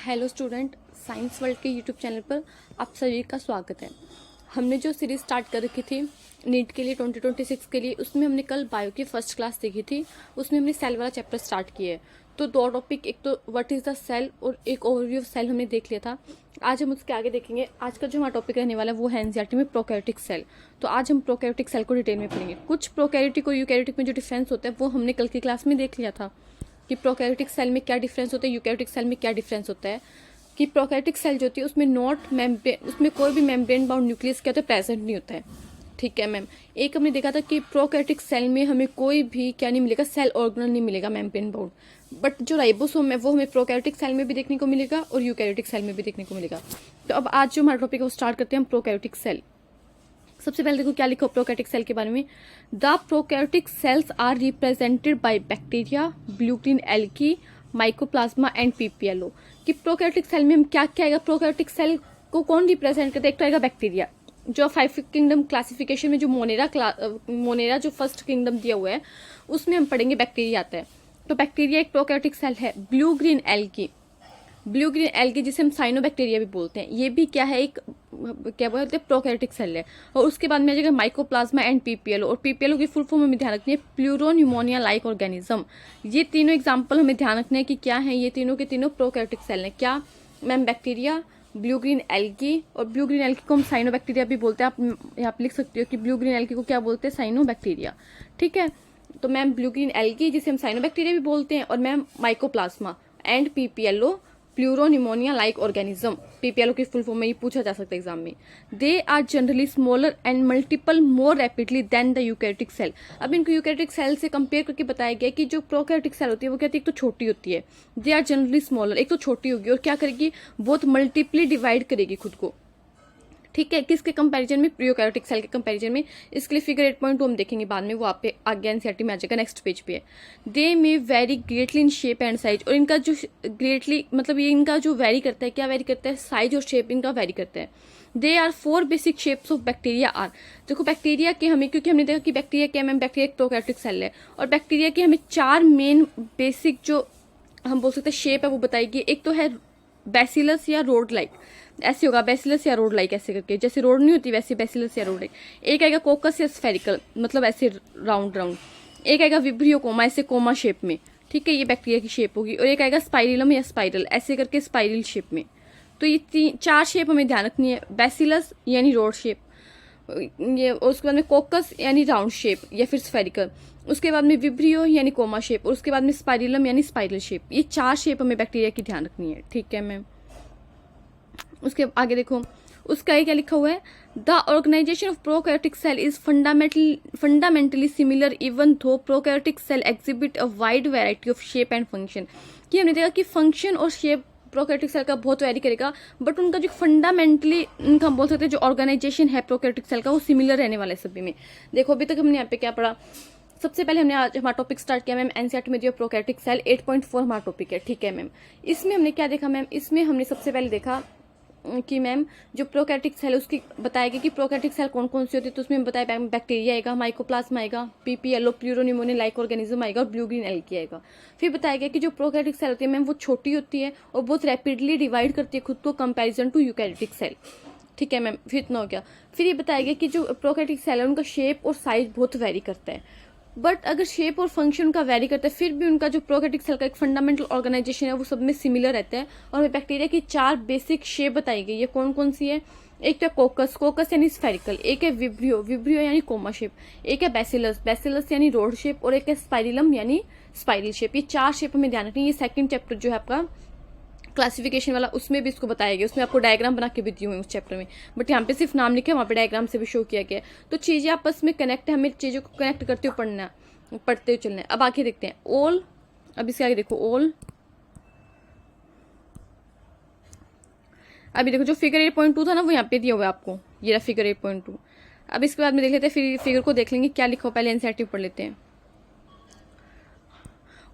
Hello student, science world के YouTube channel पर आप सभी का स्वागत है। हमने जो सीरीज़ स्टार्ट कर रखी थी नीट के लिए 2026 के लिए, उसमें हमने कल बायो की फर्स्ट क्लास देखी थी। उसमें हमने सेल वाला चैप्टर स्टार्ट किया है। तो दो टॉपिक, एक तो व्हाट इज़ द सेल और एक ओवरव्यू ऑफ सेल हमने देख लिया था। आज हम उसके आगे देखेंगे। आज का जो हमारा टॉपिक रहने वाला है वो है एनसीईआरटी में प्रोकैरियोटिक सेल। तो आज हम प्रोकैरियोटिक सेल को डिटेल में पढ़ेंगे। कुछ प्रोकैरियोटिक और यूकैरियोटिक में जो डिफरेंस होता है वो हमने कल की क्लास में देख लिया था कि प्रोकैरियोटिक सेल में क्या डिफरेंस होता है, यूकैरियोटिक सेल में क्या डिफरेंस होता है। कि प्रोकैरियोटिक सेल जो होती है उसमें नॉट मेम्ब्रेन, उसमें कोई भी मेम्ब्रेन बाउंड न्यूक्लियस क्या होता है, प्रेजेंट नहीं होता है। ठीक है मैम। एक हमने देखा था कि प्रोकैरियोटिक सेल में हमें कोई भी क्या नहीं मिलेगा, सेल ऑर्गेनल नहीं मिलेगा मेम्ब्रेन बाउंड। बट जो राइबोसोम है वो हमें प्रोकैरियोटिक सेल में भी देखने को मिलेगा और यूकैरियोटिक सेल में भी देखने को मिलेगा। तो अब आज जो हमारा टॉपिक है वो स्टार्ट करते हैं हम प्रोकैरियोटिक सेल। सबसे पहले देखो क्या लिखा प्रोकैरियोटिक सेल के बारे में। The prokaryotic cells are represented by bacteria, blue green algae, mycoplasma and PPLO. कि प्रोकैरियोटिक सेल में हम क्या क्या आएगा, प्रोकैरियोटिक सेल को कौन रिप्रेजेंट करता है। एक तो आएगा बैक्टीरिया, जो 5 किंगडम क्लासिफिकेशन में जो मोनेरा जो फर्स्ट किंगडम दिया हुआ है उसमें हम पढ़ेंगे बैक्टीरिया आता है। तो बैक्टीरिया एक प्रोकैरियोटिक सेल है। Blue green algae, blue green algae जिसे हम साइनोबैक्टीरिया भी बोलते हैं, ये भी क्या है, एक क्या बोलते हैं, प्रोकैरियोटिक सेल है। और उसके बाद में आ जाएगा माइकोप्लाज्मा एंड पीपीएलओ। और पीपीएलओ की फुल फॉर्म हमें ध्यान रखनी है प्लूरोन्यूमोनिया लाइक ऑर्गेनिज्म। ये तीनों एग्जाम्पल हमें ध्यान रखने हैं कि क्या है, ये तीनों के तीनों प्रोकैरियोटिक सेल हैं। क्या ma'am, bacteria, blue green algae. और ब्लू ग्रीन एल्गी को हम साइनोबैक्टीरिया भी बोलते हैं। आप यहाँ पे लिख सकते हो कि ब्लू ग्रीन एल्गी को क्या बोलते हैं, साइनोबैक्टीरिया। ठीक है। तो मैम ब्लू ग्रीन एल्गी जिसे हम साइनोबैक्टीरिया भी बोलते हैं, और ma'am mycoplasma and PPLO pleuropneumonia like organism. PPLO की फुल फॉर्म में ये पूछा जा सकता है एग्जाम में। They are generally smaller and multiple more rapidly than the eukaryotic cell. अब इनको यूकैरियोटिक सेल से कंपेयर करके बताया गया कि जो प्रोकैरियोटिक सेल होती है वो कहती है एक तो छोटी होती है, दे आर जनरली स्मॉलर, एक तो छोटी होगी और क्या करेगी, बहुत मल्टीपली डिवाइड करेगी खुद को। ठीक है। किसके कंपैरिजन में, यूकैरियोटिक सेल के कंपैरिजन में। इसके लिए फिगर 8.2 हम देखेंगे बाद में, वो आप पे आगे एनसीईआरटी में आ जाएगा, नेक्स्ट पेज पे है। दे में very greatly in shape and size. और इनका जो ग्रेटली मतलब ये इनका जो वेरी करता है, क्या वेरी करता है, साइज और शेप इनका वेरी करता है। They are 4 basic shapes of bacteria are. देखो बैक्टीरिया के हमें, क्योंकि हमने देखा कि बैक्टीरिया क्या है, बैक्टीरिया एक प्रोकैरियोटिक सेल है, और बैक्टीरिया के हमें 4 मेन बेसिक जो हम बोल सकते हैं शेप है वो बताएगी। एक तो है बैसिलस या रोड लाइक, ऐसे होगा बैसिलस या रोड लाइक, ऐसे करके, जैसे रोड नहीं होती वैसे बैसिलस या रोड लाइक। एक आएगा कोकस या स्फेरिकल, मतलब ऐसे राउंड राउंड। एक आएगा विब्रियो कोमा, ऐसे कोमा शेप में। ठीक है, ये बैक्टीरिया की शेप होगी। और एक आएगा स्पाइरलम या स्पाइरल, ऐसे करके स्पाइरल शेप में। तो ये 4 शेप हमें ध्यान रखनी है। बैसिलस यानी रोड शेप, ये, और उसके बाद में कोकस यानी राउंड शेप या फिर स्फेरिकल, उसके बाद में विब्रियो यानी कोमा शेप, और उसके बाद में स्पाइरलम यानी स्पाइरल शेप। ये 4 शेप हमें बैक्टीरिया की ध्यान रखनी है। ठीक है मैम। उसके आगे देखो, उसका ये क्या लिखा हुआ है, the organisation of prokaryotic cell is fundamentally similar even though prokaryotic cell exhibit a wide variety of shape and function. कि हमने देखा कि फंक्शन और शेप प्रोकैरियोटिक सेल का बहुत वेरी करेगा, बट उनका जो फंडामेंटली उनका हम बोल सकते हैं जो ऑर्गेनाइजेशन है प्रोकैरियोटिक सेल का वो सिमिलर रहने वाला है सभी में। देखो अभी तक हमने यहाँ पे क्या पढ़ा। सबसे पहले हमने आज हमारा टॉपिक स्टार्ट किया मैम एनसीईआरटी में दिया प्रोकैरियोटिक सेल 8.4 हमारा टॉपिक है। ठीक है मैम। इसमें हमने क्या देखा मैम, इसमें हमने सबसे पहले देखा कि मैम जो प्रोकैरियोटिक सेल उसकी बताया गया कि प्रोकैरियोटिक सेल कौन कौन सी होती है। तो उसमें बताया बैक्टीरिया आएगा, माइकोप्लाज्मा आएगा, पीपीएलओ प्लूरोनिमोनिया लाइक ऑर्गेनिज्म आएगा, और ब्लू ग्रीन एल्गी आएगा। फिर बताया गया कि जो प्रोकैरियोटिक सेल होती है मैम वो छोटी होती है और बहुत रैपिडली डिवाइड करती है खुद को कंपैरिजन टू यूकैरियोटिक सेल। ठीक है मैम। फिर इतना हो गया। फिर ये बताया गया कि जो प्रोकैरियोटिक सेल है उनका शेप और साइज बहुत वेरी करता है, बट अगर शेप और फंक्शन का वेरी करता है फिर भी उनका जो प्रोकैरियोटिक सेल का एक फंडामेंटल ऑर्गेनाइजेशन है वो सब में सिमिलर रहता है। और हमें बैक्टीरिया की 4 बेसिक शेप बताई गई है। कौन कौन सी है, एक तो कोकस, कोकस यानी स्फेरिकल, एक है विब्रियो, विब्रियो यानी कोमा शेप, एक है बैसिलस, बैसिलस यानी रोड शेप, और एक है स्पाइरलम यानी स्पाइरल शेप। ये 4 शेप हमें ध्यान रखनी है। ये सेकंड चैप्टर जो है आपका क्लासिफिकेशन वाला, उसमें भी इसको बताया गया, उसमें आपको डायग्राम बना के भी दी हुई उस चैप्टर में, बट यहाँ पे सिर्फ नाम लिखे, वहाँ पे डायग्राम से भी शो किया गया है। तो चीज़ें आपस में कनेक्ट है, हमें चीज़ों को कनेक्ट करते हुए पढ़ना, पढ़ते हुए चलना है। अब आगे देखते हैं ओल। अब इसके आगे देखो ओल। अभी देखो जो फिगर 8.2 था ना वो यहाँ पे दिया हुआ है आपको, ये रहा फिगर 8.2। अब इसके बाद में देख लेते हैं, फिर फिगर को देख लेंगे क्या लिखा हो, पहले एनसीईआरटी पढ़ लेते हैं।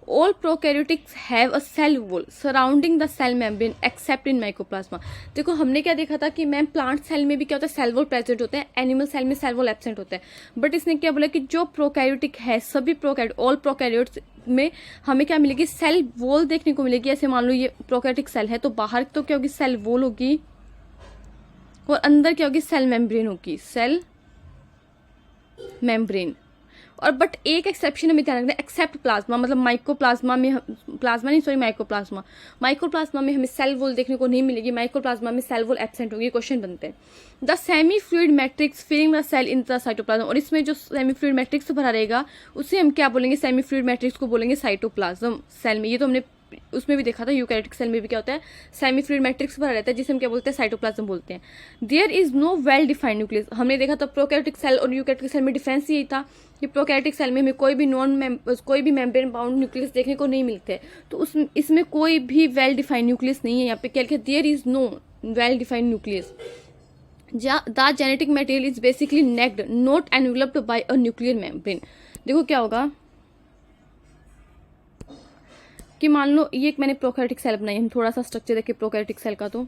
All prokaryotics have a cell wall surrounding the cell membrane except in mycoplasma. देखो हमने क्या देखा था कि मैम प्लांट सेल में भी क्या होता है, सेल वॉल प्रेजेंट होता है, एनिमल सेल में सेल वॉल एब्सेंट होता है। बट इसने क्या बोला कि जो प्रोकैरियोटिक है, सभी प्रोकैरियोट ऑल प्रोकैरियोट्स में हमें क्या मिलेगी, सेल वॉल देखने को मिलेगी। ऐसे मान लो ये प्रोकैरियोटिक सेल है तो बाहर तो क्या होगी, सेल वॉल होगी, और अंदर क्या होगी, सेल मेम्ब्रेन होगी, सेल मेम्ब्रेन। और बट एक एक्सेप्शन हमें ध्यान रखना है, एक्सेप्ट प्लाज्मा, मतलब माइकोप्लाज्मा में, प्लाज्मा नहीं सॉरी माइकोप्लाज्मा, माइकोप्लाज्मा में हमें सेल वॉल देखने को नहीं मिलेगी, माइकोप्लाज्मा में सेल वॉल एब्सेंट होगी। क्वेश्चन बनते हैं the semi fluid matrix filling the cell in the cytoplasm, और इसमें जो सेमी फ्लूइड मैट्रिक्स भरा रहेगा उसे हम क्या बोलेंगे, सेमी फ्लूइड मैट्रिक्स को बोलेंगे साइटोप्लाज्म सेल में। ये तो हमने उसमें भी देखा था, यूकैरियोटिक सेल में भी क्या होता है, सेमी फ्लूइड मैट्रिक्स भरा रहता है जिसे हम क्या बोलते हैं, साइटोप्लाज्म बोलते हैं। There is no well defined nucleus, हमने देखा था प्रोकैरियोटिक सेल और यूकैरियोटिक सेल में डिफरेंस यही था कि प्रोकैरियोटिक सेल में हमें कोई भी मेम्ब्रेन बाउंड न्यूक्लियस देखने को नहीं मिलते, तो इसमें कोई भी वेल डिफाइंड न्यूक्लियस नहीं है। यहाँ पे क्या लिखा है, there is no well defined nucleus. The genetic material is basically naked not enveloped by a nuclear membrane. देखो क्या होगा कि मान लो ये एक मैंने प्रोकैरियोटिक सेल बनाई, हम थोड़ा सा स्ट्रक्चर देखें प्रोकैरियोटिक सेल का। तो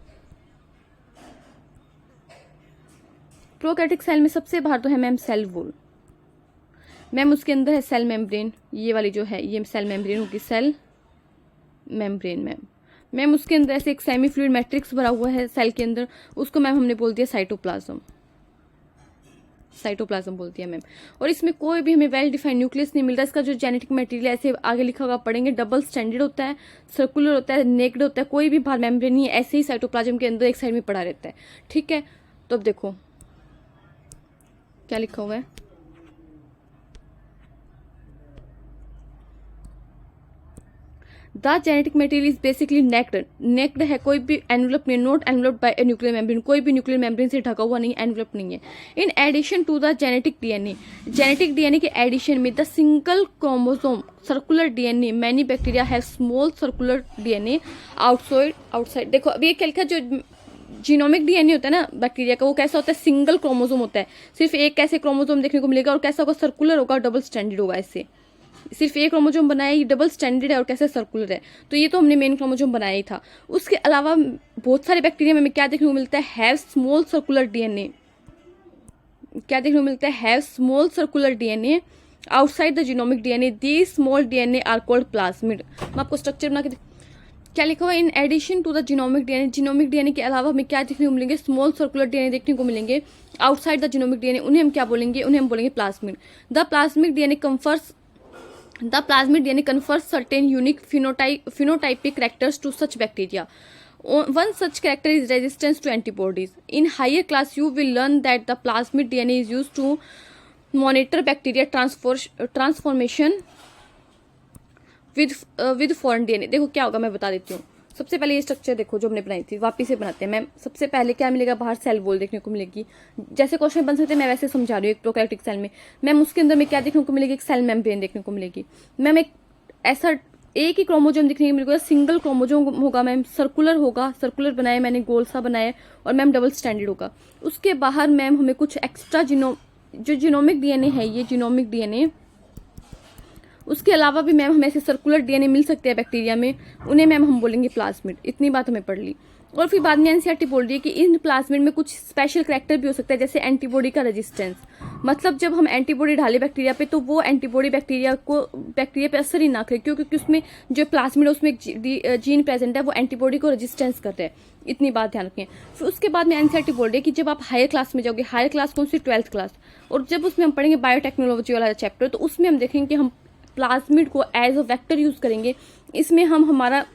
प्रोकैरियोटिक सेल में सबसे बाहर तो है मैम सेल वॉल, मैम उसके अंदर है सेल मेम्ब्रेन, ये वाली जो है ये सेल मेम्ब्रेन होगी, सेल मेम्ब्रेन मैम उसके अंदर ऐसे एक सेमी फ्लूइड मैट्रिक्स भरा हुआ है सेल के अंदर, उसको मैम हमने बोल दिया साइटोप्लाज्म, साइटोप्लाज्म बोलती है मैम। और इसमें कोई भी हमें वेल डिफाइंड न्यूक्लियस नहीं मिलता। इसका जो जेनेटिक मटेरियल ऐसे आगे लिखा होगा पढ़ेंगे, डबल स्टैंडर्ड होता है, सर्कुलर होता है, नेक्ड होता है, कोई भी बाहर मेम्ब्रेन नहीं है, ऐसे ही साइटोप्लाज्म के अंदर एक साइड में पड़ा रहता है। ठीक है, तो अब देखो क्या लिखा हुआ है, the genetic material is basically naked है, कोई भी एनवलप नहीं, not enveloped by a nuclear membrane, कोई भी न्यूक्लियर मेम्ब्रेन से ढका हुआ नहीं, एनवलप नहीं है। In addition to the genetic DNA के एडिशन में the single chromosome circular DNA, many bacteria have small circular DNA outside. देखो अभी ये क्या लिखा, जो जीनोमिक डीएनए होता है ना बैक्टीरिया का, वो कैसा होता है, सिंगल क्रोमोसोम होता है, सिर्फ एक कैसे क्रोमोसोम देखने को मिलेगा, और कैसा होगा, सर्कुलर होगा, डबल स्टैंडर्ड होगा। ऐसे सिर्फ एक क्रोमोसोम बनाया, ये डबल स्टैंडर्ड है और कैसे सर्कुलर है। तो ये तो हमने मेन क्रोमोसोम बनाया ही था। उसके अलावा बहुत सारे बैक्टीरिया में हमें क्या देखने को मिलता है, हैव स्मॉल सर्कुलर डीएनए, क्या देखने को मिलता है, have small circular DNA outside the genomic DNA, the small DNA are called plasmid. मैं आपको स्ट्रक्चर बना के क्या लिखा हुआ, in addition to the genomic DNA के अलावा हमें क्या देखने को मिलेंगे, स्मॉल सर्कुलर डीएनए देखने को मिलेंगे आउटसाइड द जीनोमिक डीएनए, उन्हें हम क्या बोलेंगे, उन्हें हम बोलेंगे plasmid. The plasmic DNA confers certain unique phenotypic characters to such bacteria. One such character is resistance to antibodies. In higher class, you will learn that the plasmid DNA is used to monitor bacteria transformation with foreign DNA. देखो क्या होगा मैं बता देती हूँ। सबसे पहले ये स्ट्रक्चर देखो जो हमने बनाई थी, वापिस से बनाते हैं मैम। सबसे पहले क्या मिलेगा, बाहर सेल वॉल देखने को मिलेगी, जैसे क्वेश्चन बन सकते हैं मैं वैसे समझा रही हूँ। एक प्रोकैरियोटिक सेल में मैम उसके अंदर में क्या देखने को मिलेगी, एक सेल मेम्ब्रेन देखने को मिलेगी मैम, एक ऐसा एक ही क्रोमोजोम दिखने को मिलेगा, सिंगल क्रोमोजोम होगा मैम, सर्कुलर होगा, सर्कुलर बनाया मैंने, गोल सा बनाया, और मैम डबल स्टैंडर्ड होगा। उसके बाहर मैम हमें कुछ एक्स्ट्रा जो जीनोमिक डीएनए है, ये जीनोमिक डीएनए, उसके अलावा भी मैम हमें ऐसे सर्कुलर डीएनए मिल सकते हैं बैक्टीरिया में, उन्हें मैम हम बोलेंगे प्लाज्मिड। इतनी बात हमें पढ़ ली। और फिर बाद में एनसीईआरटी बोल रही है कि इन प्लाज्मिड में कुछ स्पेशल करैक्टर भी हो सकता है, जैसे एंटीबॉडी का रेजिस्टेंस। मतलब जब हम एंटीबॉडी डाले बैक्टीरिया पे तो वो एंटीबॉडी बैक्टीरिया पे असर ही ना करे, क्योंकि उसमें जो प्लाज्मिड है उसमें एक जीन प्रेजेंट है, वो एंटीबॉडी को रेजिस्टेंस करता है। इतनी बात ध्यान रखें। फिर उसके बाद में एनसीईआरटी बोल रही है कि जब आप हायर क्लास में जाओगे, हायर क्लास कौन सी, 12th क्लास, और जब उसमें हम पढ़ेंगे बायोटेक्नोलॉजी वाला चैप्टर, तो उसमें हम देखेंगे कि हम प्लाज्मिड को एज अ वेक्टर यूज करेंगे। इसमें हम हमारा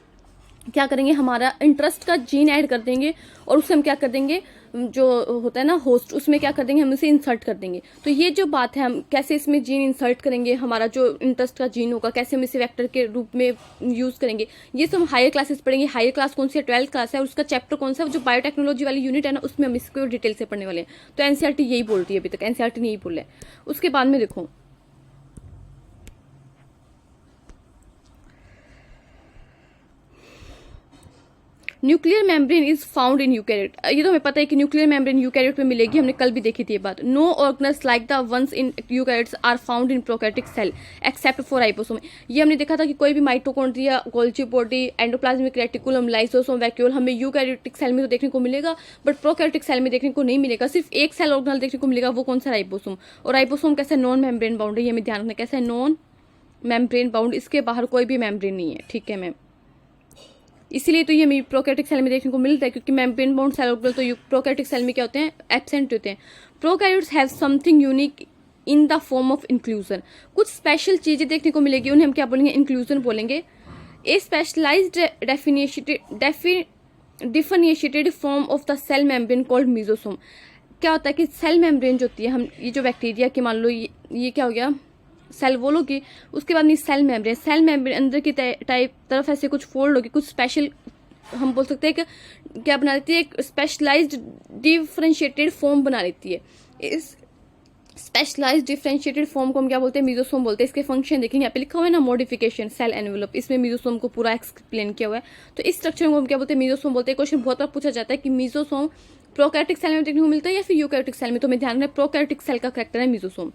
क्या करेंगे, हमारा इंटरेस्ट का जीन ऐड कर देंगे, और उससे हम क्या कर देंगे, जो होता है ना होस्ट, उसमें क्या कर देंगे, हम इसे इंसर्ट कर देंगे। तो ये जो बात है, हम कैसे इसमें जीन इंसर्ट करेंगे, हमारा जो इंटरेस्ट का जीन होगा कैसे हम इसे वेक्टर के रूप में यूज करेंगे, ये सब हम हायर क्लासेस पढ़ेंगे। हायर क्लास कौन सी है, 12th क्लास है, और उसका चैप्टर कौन सा है, जो बायोटेक्नोलॉजी वाली यूनिट है ना, उसमें हम इसको डिटेल से पढ़ने वाले हैं। तो एनसीईआरटी यही बोल रही है, अभी तक एनसीईआरटी नहीं बोल रहा है। उसके बाद में देखो nuclear membrane is found in eukaryote, ये तो हमें पता है कि न्यूक्लियर मेम्ब्रेन यूकैरियोट में मिलेगी, हमने कल भी देखी थी ये बात। No organelles like the ones in eukaryotes are found in prokaryotic cell except for ribosome. ये हमने देखा था कि कोई भी mitochondria, Golgi body, endoplasmic reticulum, lysosome, vacuole हमें यूकैरियोटिक सेल में तो देखने को मिलेगा, बट प्रोकैरियोटिक सेल में देखने को नहीं मिलेगा। सिर्फ एक सेल ऑर्गेनल देखने को मिलेगा, वो कौन सा? राइबोसोम। और राइबोसोम कैसा? नॉन मेम्ब्रेन बाउंड है, ये हमें ध्यान रखना कैसा है? नॉन मेम्ब्रेन बाउंड, इसके बाहर कोई भी मेम्ब्रेन नहीं है, ठीक है मैम। इसीलिए तो ये हमें प्रोकैरियोटिक सेल में देखने को मिलता है, क्योंकि मेम्ब्रेन बाउंड सेल ऑर्गेनल तो प्रोकैरियोटिक सेल में क्या होते हैं? एब्सेंट होते हैं। Prokaryotes have something unique in the form of inclusion, कुछ स्पेशल चीजें देखने को मिलेगी, उन्हें हम क्या बोलेंगे? इंक्लूजन बोलेंगे। A specialised differentiated form of the cell membrane called mesosome. क्या होता है कि सेल मेम्ब्रेन जो होती है, हम ये जो बैक्टीरिया की मान लो ये क्या हो गया? सेल वॉल होगी, उसके बाद में सेल मेम्ब्रेन अंदर की टाइप तरफ ऐसे कुछ फोल्ड होगी, कुछ स्पेशल हम बोल सकते हैं कि क्या बना लेती है? एक स्पेशलाइज्ड डिफरेंशिएटेड फॉर्म बना लेती है। इस स्पेशलाइज्ड डिफरेंशिएटेड फॉर्म को हम क्या बोलते हैं? मीजोसोम बोलते हैं। इसके फंक्शन देखेंगे, यहाँ पे लिखा हुआ है ना, मॉडिफिकेशन सेल एनवेलप, इसमें मीजोसोम को पूरा एक्सप्लेन किया हुआ है। तो इस स्ट्रक्चर को हम क्या बोलते हैं? मीजोसोम बोलते हैं। क्वेश्चन बहुत बार पूछा जाता है कि मीजोसोम प्रोकैरियोटिक सेल में देखने को मिलता है या फिर यूकैरियोटिक सेल में, तो हमें ध्यान रखना है प्रोकैरियोटिक सेल का कैरेक्टर है mesosome.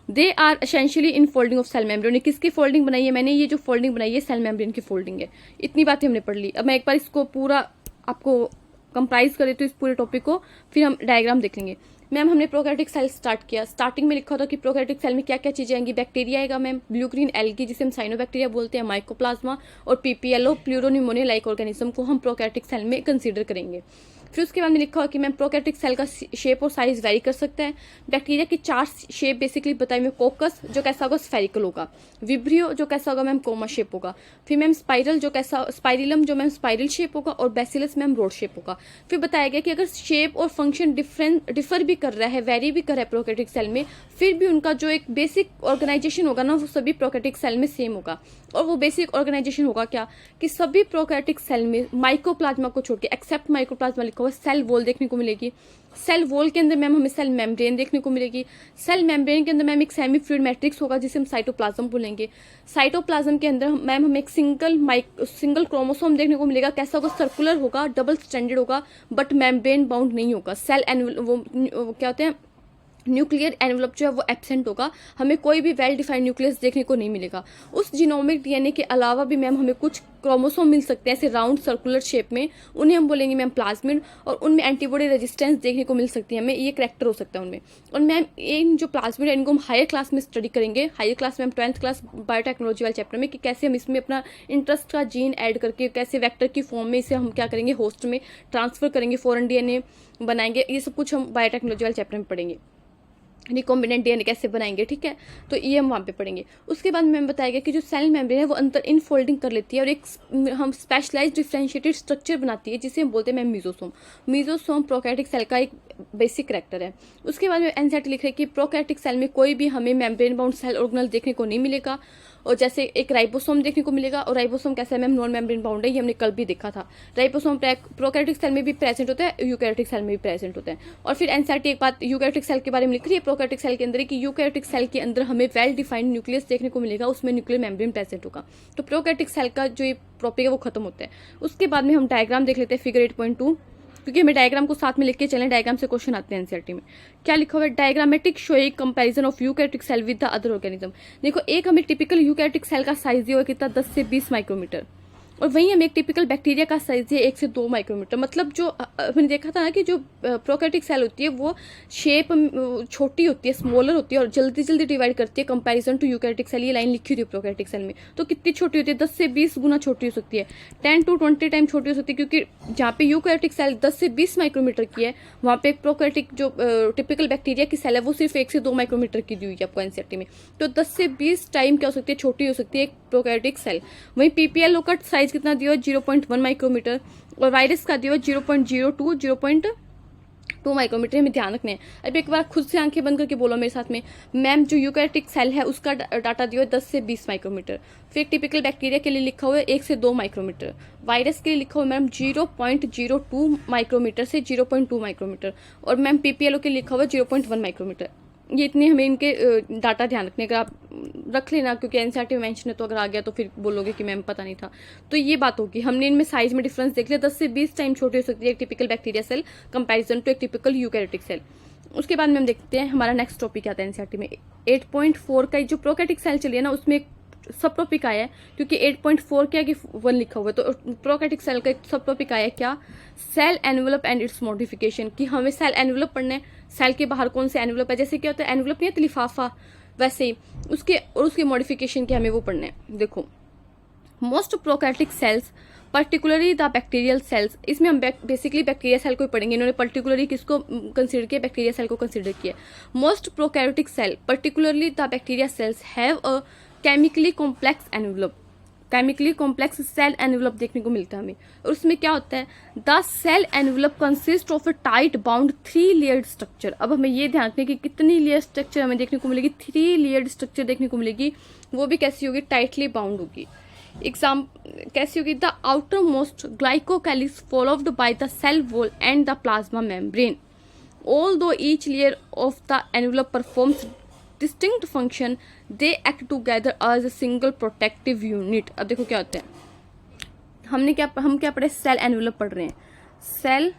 They are essentially in folding of cell membrane. किसकी फोल्डिंग बनाई है मैंने? ये जो फोल्डिंग बनाई है सेल मेम्ब्रेन की फोल्डिंग है। इतनी बातें हमने पढ़ ली। अब मैं एक बार इसको पूरा आपको कंप्राइज कर देती हूँ इस पूरे टॉपिक को, फिर हम डायग्राम देख लेंगे। मैम हमने प्रोकैरियोटिक सेल स्टार्ट किया, स्टार्टिंग में लिखा था कि प्रोकैरियोटिक सेल में क्या क्या चीजें आएंगी? बैक्टीरिया आएगा मैम, ब्लू ग्रीन एल्गी जिसे हम साइनोबैक्टीरिया बोलते हैं, माइकोप्लाज्मा और पीपीएलओ प्लूरोनिमोनिया लाइक ऑर्गेनिज्म को हम प्रोकैरियोटिक सेल में कंसीडर करेंगे। फिर उसके बाद में लिखा हुआ कि मैम प्रोकैरियोटिक सेल का शेप और साइज वेरी कर सकता है। बैक्टीरिया की 4 शेप बेसिकली बताई में, कोकस जो कैसा होगा? स्फेरिकल होगा। विब्रियो जो कैसा होगा मैम? कोमा शेप होगा। फिर मैम स्पाइरल जो कैसा? स्पाइरिलम जो मैम स्पाइरल शेप होगा, और बेसिलस मैम रोड शेप होगा। फिर बताया गया कि अगर शेप और फंक्शन डिफर भी कर रहा है, वेरी भी कर रहा है प्रोकैरियोटिक सेल में, फिर भी उनका जो एक बेसिक ऑर्गेनाइजेशन होगा ना, वो सभी प्रोकैरियोटिक सेल में सेम होगा। और वो बेसिक ऑर्गेनाइजेशन होगा क्या? कि सभी प्रोकैरियोटिक सेल में माइकोप्लाज्मा को छोड़ के, एक्सेप्ट माइकोप्लाज्मा लिखा हुआ, सेल वॉल देखने को मिलेगी। सेल वॉल के अंदर मैम हमें सेल मेम्ब्रेन देखने को मिलेगी। सेल मेम्ब्रेन के अंदर मैम एक सेमी फ्लूइड मैट्रिक्स होगा जिसे हम साइटोप्लाज्म बोलेंगे। साइटोप्लाज्म के अंदर मैम हमें एक सिंगल क्रोमोसोम देखने को मिलेगा। कैसा होगा? सर्कुलर होगा, डबल स्टैंडर्ड होगा, बट मेम्ब्रेन बाउंड नहीं होगा। सेल वो क्या होते हैं? न्यूक्लियर एनवलप जो है वो एब्सेंट होगा, हमें कोई भी वेल डिफाइंड न्यूक्लियस देखने को नहीं मिलेगा। उस जीनोमिक डीएनए के अलावा भी मैम हमें कुछ क्रोमोसोम मिल सकते हैं ऐसे राउंड सर्कुलर शेप में, उन्हें हम बोलेंगे मैम प्लाज्मिड, और उनमें एंटीबॉडी रेजिस्टेंस देखने को मिल सकती है हमें, ये करैक्टर हो सकता है उनमें। और मैम इन जो प्लाज्मिड है इनको हम हायर क्लास में स्टडी करेंगे, हायर क्लास में हम 12th क्लास बायोटेक्नोलॉजी वाले चैप्टर में, कि कैसे हम इसमें अपना इंटरेस्ट का जीन ऐड करके कैसे वेक्टर की फॉर्म में इसे हम क्या करेंगे? होस्ट में ट्रांसफर करेंगे, फॉरेन डीएनए बनाएंगे, ये सब कुछ हम बायोटेक्नोलॉजी वाले चैप्टर में पढ़ेंगे। रिकॉम्बिनेंट डीएनए कैसे बनाएंगे, ठीक है, तो ये हम वहाँ पे पढ़ेंगे। उसके बाद मैंने बताया कि जो सेल मेम्ब्रेन है वो अंदर इनफोल्डिंग कर लेती है और एक हम स्पेशलाइज्ड डिफरेंशिएटेड स्ट्रक्चर बनाती है जिसे हम बोलते हैं ma'am mesosome. Mesosome prokaryotic cell का एक बेसिक करैक्टर है। उसके बाद में एनसीईआरटी लिख रहे हैं कि प्रोकैरियोटिक सेल में कोई भी हमें मेम्ब्रेन बाउंड सेल ऑर्गेनल देखने को नहीं मिलेगा, और जैसे एक राइबोसोम देखने को मिलेगा, और राइबोसोम कैसा है मैम? नॉन मेम्ब्रेन बाउंड है, ये हमने कल भी देखा था। राइबोसोम प्रोकैरियोटिक सेल में भी प्रेजेंट होता है, यूकैरियोटिक सेल में भी प्रेजेंट होता है। और फिर एनसीईआरटी एक बात यूकैरियोटिक सेल के बारे में लिख रही है प्रोकैरियोटिक सेल के अंदर कि यूकैरियोटिक सेल के अंदर हमें वेल डिफाइंड न्यूक्लियस देखने को मिलेगा, उसमें न्यूक्लियर मेम्ब्रेन प्रेजेंट होगा। तो प्रोकैरियोटिक सेल का जो ये टॉपिक है वो खत्म होता है। उसके बाद में हम डायग्राम देख लेते हैं, फिगर 8.2, क्योंकि हमें डायग्राम को साथ में लिख के चलें, डायग्राम से क्वेश्चन आते हैं एनसीईआरटी में। क्या लिखा हुआ है? Diagrammatic showing comparison of eukaryotic cell with the other organism. देखो एक हमें टिपिकल यूकैरियोटिक सेल का साइज दिया हुआ कितना? 10 से 20 माइक्रोमीटर, और वहीं हमें एक टिपिकल बैक्टीरिया का साइज है 1 से 2 माइक्रोमीटर। मतलब जो हमने देखा था ना कि जो प्रोकैरियोटिक सेल होती है वो शेप छोटी होती है, स्मॉलर होती है और जल्दी जल्दी डिवाइड करती है कंपैरिजन टू यूकैरियोटिक सेल। ये लाइन लिखी हुई है प्रोकैरियोटिक सेल में, तो कितनी छोटी होती है? 10 से 20 गुना छोटी हो सकती है, 10 to 20 टाइम छोटी हो सकती है, क्योंकि जहाँ पे यूकैरियोटिक सेल 10 से 20 माइक्रोमीटर की है, वहाँ पे एक प्रोकैरियोटिक जो टिपिकल बैक्टीरिया की सेल है वो सिर्फ 1 से 2 माइक्रोमीटर की दी हुई है आपको एनसीईआरटी में। तो 10 से 20 टाइम क्या हो सकती है? छोटी हो सकती है एक प्रोकैरियोटिक सेल। वहीं पीपीएलओ का साइज कितना दिया है? 0.1 माइक्रोमीटर, और वायरस का दिया है 0.02 0.2 माइक्रोमीटर। हमें ध्यान रखना है। अब एक बार खुद से आंखें बंद करके बोलो मेरे साथ में, मैम जो यूकैरियोटिक सेल है उसका डाटा दिया है 10 से 20 माइक्रोमीटर। फिर टिपिकल बैक्टीरिया के लिए लिखा हुआ है 1 से 2 माइक्रोमीटर। वायरस के लिए लिखा हुआ है मैम 0.02 माइक्रोमीटर से 0.2 माइक्रोमीटर, और मैम पीपीएलओ के लिए लिखा हुआ है 0.1 माइक्रोमीटर। ये इतने हमें इनके डाटा ध्यान रखने का, आप रख लेना, क्योंकि एनसीईआरटी में मेंशन है तो अगर आ गया तो फिर बोलोगे कि मैम पता नहीं था। तो ये बात होगी। हमने इनमें साइज में डिफरेंस देख लिया, 10 से 20 टाइम छोटी हो सकती है एक typical bacteria cell comparison to एक टिपिकल यूकैरियोटिक सेल। उसके बाद में हम देखते हैं हमारा नेक्स्ट टॉपिक आता है एनसीईआरटी में 8.4 का जो प्रोकैरियोटिक सेल चलिए ना, उसमें सब टॉपिक आया है, क्योंकि 8.4 क्या कि 1 लिखा हुआ है, तो प्रोकैरियोटिक सेल का एक सब टॉपिक आया है क्या, cell envelope and its modification, कि हमें सेल एनवेलप पढ़ना है, सेल के बाहर कौन से एनवेलप है, जैसे क्या होता है एनवेलप नहीं है लिफाफा, वैसे ही उसके मॉडिफिकेशन के हमें वो पढ़ना है। देखो most prokaryotic cells particularly the bacterial cells, इसमें हम बेसिकली बैक्टीरिया सेल को ही पढ़ेंगे। इन्होंने पर्टिकुलरली किसको कंसीडर किया, बैक्टीरिया सेल को कंसीडर किया। Most prokaryotic cell particularly the bacteria cells have a chemically complex envelope, chemically complex cell envelope देखने को मिलता है हमें। और उसमें क्या होता है, the cell envelope consist of a tight bound 3 layered structure. अब हमें ये ध्यान रखना है कि कितनी लेयर स्ट्रक्चर हमें देखने को मिलेगी, 3 लेयर्ड स्ट्रक्चर देखने को मिलेगी। वो भी कैसी होगी, टाइटली बाउंड होगी। एग्जाम कैसी होगी, the outermost glycocalyx followed by the cell wall and the plasma membrane, although each layer of the envelope performs distinct function, they act together as a single protective unit। अब देखो क्या होता है, हम क्या पढ़े, सेल एनवेलप पढ़ रहे हैं। सेल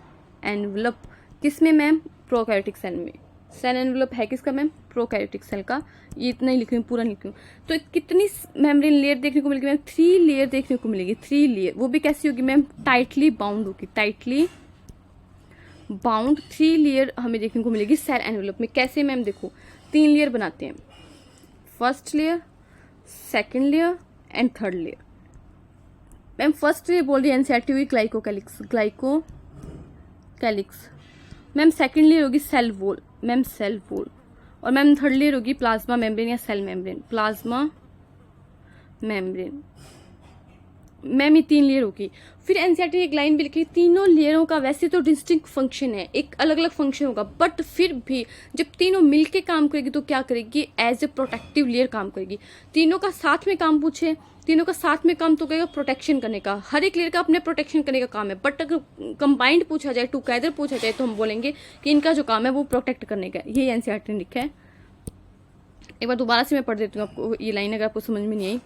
एनवेलप किस में मैम, प्रोकैरियोटिक सेल में। सेल एनवेलप है किसका मैम, प्रोकैरियोटिक सेल का। ये इतना ही लिख रही हूँ, पूरा नहीं लिख रही हूँ। तो कितनी मेम्ब्रेन लेयर देखने को मिलेगी मैम, 3 लेयर देखने को मिलेगी, 3 लेयर। वो भी कैसी होगी मैम, टाइटली बाउंड होगी, टाइटली बाउंड 3 लेयर हमें देखने को मिलेगी सेल एनवेलप में। कैसे मैम, देखो 3 लेयर बनाते हैं, first layer, second layer and third layer. Ma'am first layer बोल रही है एनसीईआरटी हुई glycocalyx, glycocalyx. Ma'am second layer होगी cell wall, ma'am cell wall. और मैम थर्ड लेयर होगी प्लाज्मा मेम्ब्रेन या cell membrane, plasma membrane. Ma'am ये 3 layer होगी। फिर एनसीईआरटी ने एक लाइन भी लिखी, तीनों लेयरों का वैसे तो डिस्टिंक्ट फंक्शन है, एक अलग अलग फंक्शन होगा, बट फिर भी जब तीनों मिलके काम करेगी तो क्या करेगी, एज ए प्रोटेक्टिव लेयर काम करेगी। तीनों का साथ में काम पूछे, तीनों का साथ में काम तो करेगा प्रोटेक्शन करने का, हर एक लेयर का अपने प्रोटेक्शन करने का काम है। बट अगर कंबाइंड पूछा जाए, टुगेदर पूछा जाए, तो हम बोलेंगे कि इनका जो काम है वो प्रोटेक्ट करने का। यही एनसीईआरटी ने लिखा है। एक बार दोबारा से मैं पढ़ देती हूँ आपको ये लाइन, अगर आपको समझ में नहीं आई।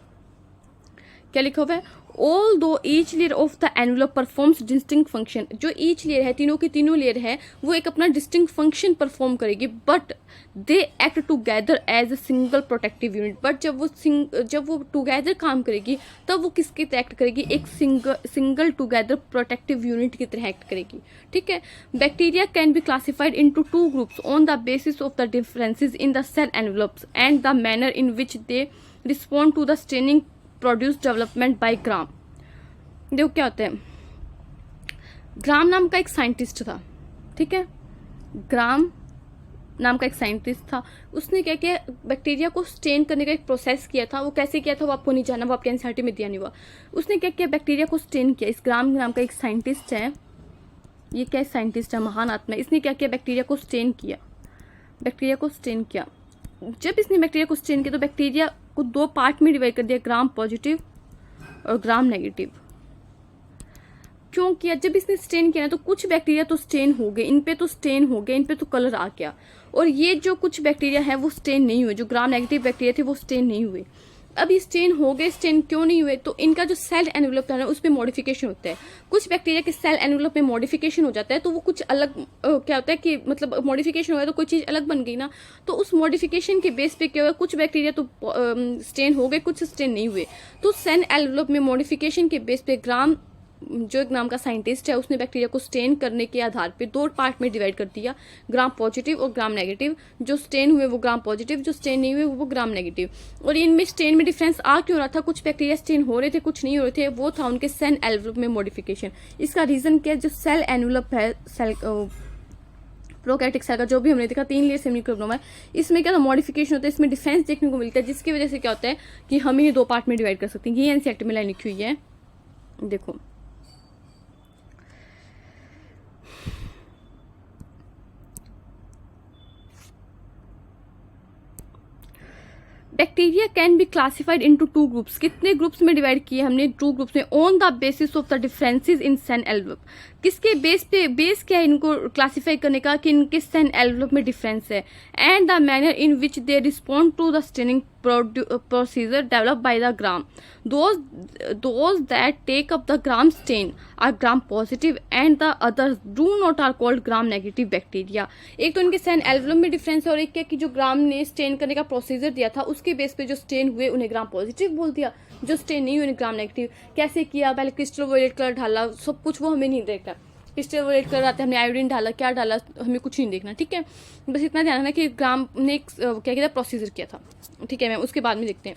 क्या लिखा हुआ है, although each layer of the envelope performs distinct function, जो each layer है, तीनों की तीनों लेयर है, वो एक अपना distinct function परफॉर्म करेगी, but they act together as a single protective unit। But जब वो टुगेदर काम करेगी तब वो किसके तरह एक्ट करेगी, एक सिंगल टुगेदर प्रोटेक्टिव यूनिट की तरह एक्ट करेगी। ठीक है। Bacteria can be classified into 2 groups on the basis of the differences in the cell envelopes and the manner in which they respond to the staining produce development by Gram. देखो क्या होता है, ग्राम नाम का एक साइंटिस्ट था, ठीक है, ग्राम नाम का एक साइंटिस्ट था। उसने क्या किया, बैक्टीरिया को स्टेन करने का एक प्रोसेस किया था। वो कैसे किया था वो आपको नहीं जानना, वो आपके एनसीईआरटी में दिया नहीं हुआ। उसने क्या किया, बैक्टीरिया को स्टेन किया। इस ग्राम नाम का एक साइंटिस्ट है, ये क्या साइंटिस्ट है, महान आत्मा। इसने क्या किया, बैक्टीरिया को स्टेन किया, बैक्टीरिया को स्टेन किया। जब इसने बैक्टीरिया को स्टेन किया तो बैक्टीरिया को 2 पार्ट में डिवाइड कर दिया, ग्राम पॉजिटिव और ग्राम नेगेटिव। क्यों किया, जब इसने स्टेन किया ना तो कुछ बैक्टीरिया तो स्टेन हो गए, इन पे तो स्टेन हो गए, इन पे तो कलर आ गया, और ये जो कुछ बैक्टीरिया है वो स्टेन नहीं हुए, जो ग्राम नेगेटिव बैक्टीरिया थे वो स्टेन नहीं हुए। अब ये स्टेन हो गए, स्टेन क्यों नहीं हुए, तो इनका जो सेल एनवेलप था ना उस पर मॉडिफिकेशन होता है। कुछ बैक्टीरिया के सेल एनवेलप में मॉडिफिकेशन हो जाता है तो वो कुछ अलग क्या होता है कि मतलब मॉडिफिकेशन हो गया तो कोई चीज़ अलग बन गई ना, तो उस मॉडिफिकेशन के बेस पे क्या हुआ, कुछ बैक्टीरिया तो स्टेन हो गए, कुछ स्टेन नहीं हुए। तो सेल एनवेलप में मॉडिफिकेशन के बेस पे ग्राम जो एक नाम का साइंटिस्ट है उसने बैक्टीरिया को स्टेन करने के आधार पे 2 पार्ट में डिवाइड कर दिया, ग्राम पॉजिटिव और ग्राम नेगेटिव। जो स्टेन हुए वो ग्राम पॉजिटिव, जो स्टेन नहीं हुए वो ग्राम नेगेटिव। और इनमें स्टेन में डिफरेंस आ क्यों रहा था, कुछ बैक्टीरिया स्टेन हो रहे थे, कुछ नहीं हो रहे थे, वो था उनके सेल एनवेलप में मॉडिफिकेशन। इसका रीजन क्या है, जो सेल एनवेलप है सेल प्रोकैरियोटिक सेल का, जो भी हमने देखा 3 लेयर से मिलकर बना है, इसमें क्या मॉडिफिकेशन होता है, इसमें डिफरेंस देखने को मिलता है, जिसकी वजह से क्या होता है कि हम इन्हें 2 पार्ट में डिवाइड कर सकते हैं। ये एनसीईआरटी में लाइन लिखी हुई है, देखो bacteria can be classified into 2 groups. कितने ग्रुप्स में डिवाइड किए हमने? 2 ग्रुप्स में। On the basis of the differences in cell envelope. किसके बेस पे? बेस क्या है इनको क्लासिफाई करने का कि इनके सेल एनवेलप में डिफरेंस है। And the manner in which they respond to the staining procedure developed by the gram. Those that take up the gram stain are gram positive and the others do not are called gram negative bacteria. एक तो इनके cell envelope में difference है और एक क्या कि जो ग्राम ने स्टेन करने का प्रोसीजर दिया था उसके बेस पे जो स्टेन हुए उन्हें ग्राम पॉजिटिव बोल दिया, जो स्टेन नहीं हुए उन्हें ग्राम नेगेटिव। कैसे किया? पहले क्रिस्टल वायलेट कलर डाला, सब कुछ वो हमें नहीं देखना। क्रिस्टल वायलेट कलर आते हमने आयोडीन डाला, क्या डाला हमें कुछ नहीं देखना, ठीक है। बस इतना ध्यान रखना कि ग्राम ने क्या किया था, प्रोसीजर किया था, ठीक है मैम। उसके बाद में देखते हैं।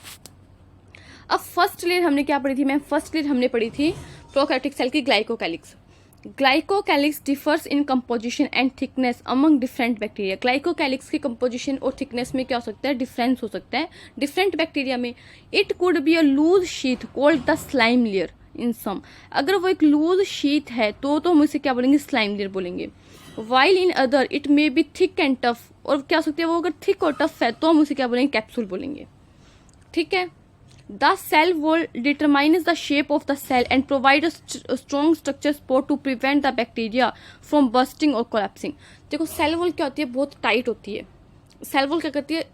अब फर्स्ट लेयर हमने क्या पढ़ी थी मैम? फर्स्ट लेयर हमने पढ़ी थी प्रोकैरियोटिक सेल की glycocalyx. Glycocalyx differs in composition and thickness among different bacteria. Glycocalyx की कंपोजिशन और थिकनेस में क्या हो सकता है? डिफरेंस हो सकता है डिफरेंट बैक्टीरिया में। It could be a loose sheath called the slime layer in some. अगर वो एक लूज शीथ है तो हम उसे क्या बोलेंगे? स्लाइम लेयर बोलेंगे। While in other it may be thick and tough. और क्या हो सकती है वो? अगर थिक और टफ है तो हम उसे क्या बोलेंगे? कैप्सूल बोलेंगे, ठीक है। The cell wall determines the shape of the cell and provide a strong structure support to prevent the bacteria from bursting or collapsing. देखो सेल वॉल क्या होती है? बहुत टाइट होती है। सेल वॉल क्या करती है?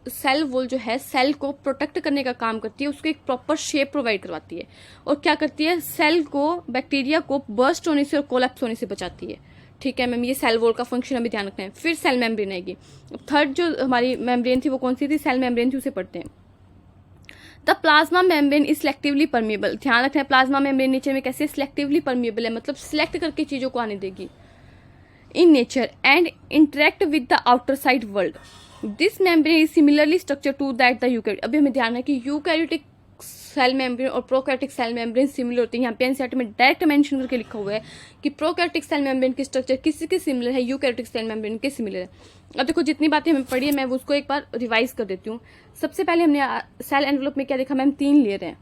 सेल वॉल जो है सेल को प्रोटेक्ट करने का काम करती है, उसको एक प्रॉपर शेप प्रोवाइड करवाती है और क्या करती है? सेल को, बैक्टीरिया को बर्स्ट होने से और कोलैप्स होने से बचाती है, ठीक है मैम। ये सेल वॉल का फंक्शन हमें ध्यान रखना है। फिर सेल मेम्ब्रेन आएगी। थर्ड जो हमारी मेम्ब्रेन थी वो कौन सी थी? सेल मेम्ब्रेन थी, उसे पढ़ते हैं। The plasma membrane is selectively permeable. ध्यान रखना है प्लाज्मा मेम्ब्रेन नेचर में कैसे सिलेक्टिवली परमिएबल है, मतलब सिलेक्ट करके चीजों को आने देगी in nature and interact with the outer side world. This membrane is similarly structure to that the eukaryote. अभी हमें ध्यान है कि यूकैरियोटिक सेल मेम्ब्रेन और प्रोकैरियोटिक सेल मेम्ब्रेन सिमिलर होती है। यहाँ पे एनसीईआरटी में डायरेक्ट मेंशन करके लिखा हुआ है कि प्रोकैरियोटिक सेल मेम्ब्रेन की स्ट्रक्चर किसके सिमिलर है? यूकैरियोटिक सेल मेम्ब्रेन के सिमिलर है। अब देखो जितनी बातें हमें पढ़ी है मैं उसको एक बार रिवाइज कर देती हूँ। सबसे पहले हमने सेल एनवेलप में क्या देखा मैम? 3 लेयर है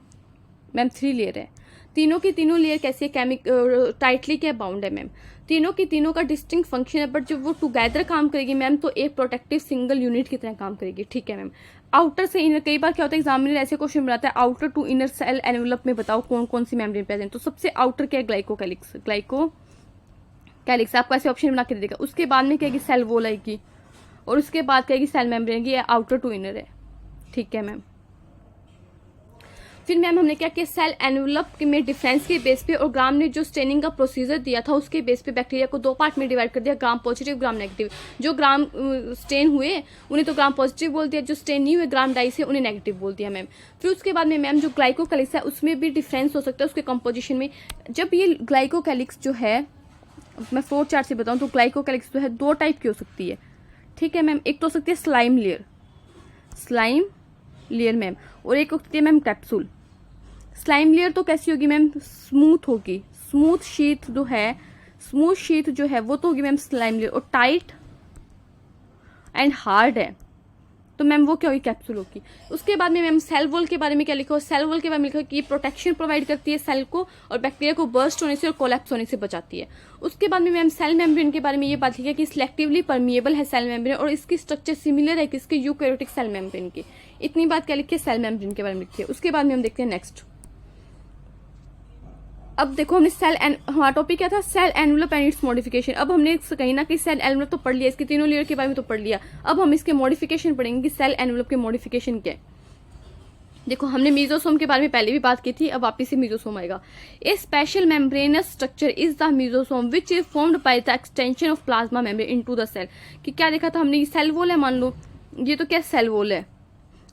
मैम, 3 लेयर है। तीनों की तीनों लेयर कैसी है? टाइटली क्या बाउंड है मैम। तीनों की तीनों का डिस्टिंक्ट फंक्शन है, बट जब वो टुगेदर काम करेगी मैम तो एक प्रोटेक्टिव सिंगल यूनिट की तरह काम करेगी, ठीक है मैम। आउटर से इनर, कई बार क्या होता है एग्जामिनर ऐसे क्वेश्चन बनाता है outer to inner cell envelope में बताओ कौन कौन सी मेम्ब्रेन प्रेजेंट। तो सबसे आउटर क्या है? ग्लाइकोकैलिक्स। ग्लाइकोकैलिक्स आपको ऐसे ऑप्शन बना के दे देगा। उसके बाद में क्या है? सेल वॉल आएगी और उसके बाद क्या है? सेल मेम्ब्रेन की आउटर टू इनर है, ठीक है मैम। फिर मैम हमने क्या किया? सेल एनवेलप में डिफरेंस के बेस पे और ग्राम ने जो स्टेनिंग का प्रोसीजर दिया था उसके बेस पे बैक्टीरिया को 2 पार्ट में डिवाइड कर दिया, ग्राम पॉजिटिव, ग्राम नेगेटिव। जो ग्राम स्टेन हुए उन्हें तो ग्राम पॉजिटिव बोल दिया, जो स्टेन नहीं हुए ग्राम डाई से उन्हें नेगेटिव बोल दिया मैम। फिर उसके बाद में मैम जो ग्लाइकोकैलिक्स है उसमें भी डिफरेंस हो सकता है उसके कंपोजिशन में। जब ये ग्लाइकोकैलिक्स जो है, मैं फ्लो चार्ट से बताऊँ तो ग्लाइकोकैलिक्स जो है 2 टाइप की हो सकती है, ठीक है मैम। एक तो हो सकती है स्लाइम लेयर मैम, और एक हो सकती है मैम कैप्सूल। स्लाइम लेयर तो कैसी होगी मैम? स्मूथ होगी। स्मूथ शीथ जो है वो तो होगी मैम स्लाइम लेयर, और टाइट एंड हार्ड है तो मैम वो क्या होगी? कैप्सूल होगी। उसके बाद में मैम सेल वॉल के बारे में क्या लिखा हो? सेल वॉल के बारे में लिखा है कि ये प्रोटेक्शन प्रोवाइड करती है सेल को और बैक्टीरिया को बर्स्ट होने से और कोलैप्स होने से बचाती है। उसके बाद में मैम सेल मेम्ब्रेन के बारे में ये बात लिखी है कि सिलेक्टिवली परमिएबल है सेल मेम्ब्रेन और इसकी स्ट्रक्चर सिमिलर है किसके? यूकैरियोटिक सेल मेम्ब्रेन की। इतनी बात क्या लिखी है? सेल मेम्ब्रेन के बारे में लिखी है। उसके बाद में हम देखते हैं नेक्स्ट। अब देखो हमने हमारा टॉपिक क्या था? Cell envelope and its modification. अब हमने कहीं ना कहीं सेल एनवेलप तो पढ़ लिया, इसके तीनों लेयर के बारे में तो पढ़ लिया। अब हम इसके मॉडिफिकेशन पढ़ेंगे कि सेल एनवेलप के मॉडिफिकेशन क्या है। देखो हमने मीजोसोम के बारे में पहले भी बात की थी, अब वापिस से मीजोसोम आएगा। A special membranous structure is the mesosome which is formed by the extension of plasma membrane into the cell. कि क्या देखा था हमने? ये सेल वॉल है, मान लो ये तो क्या सेल वॉल है,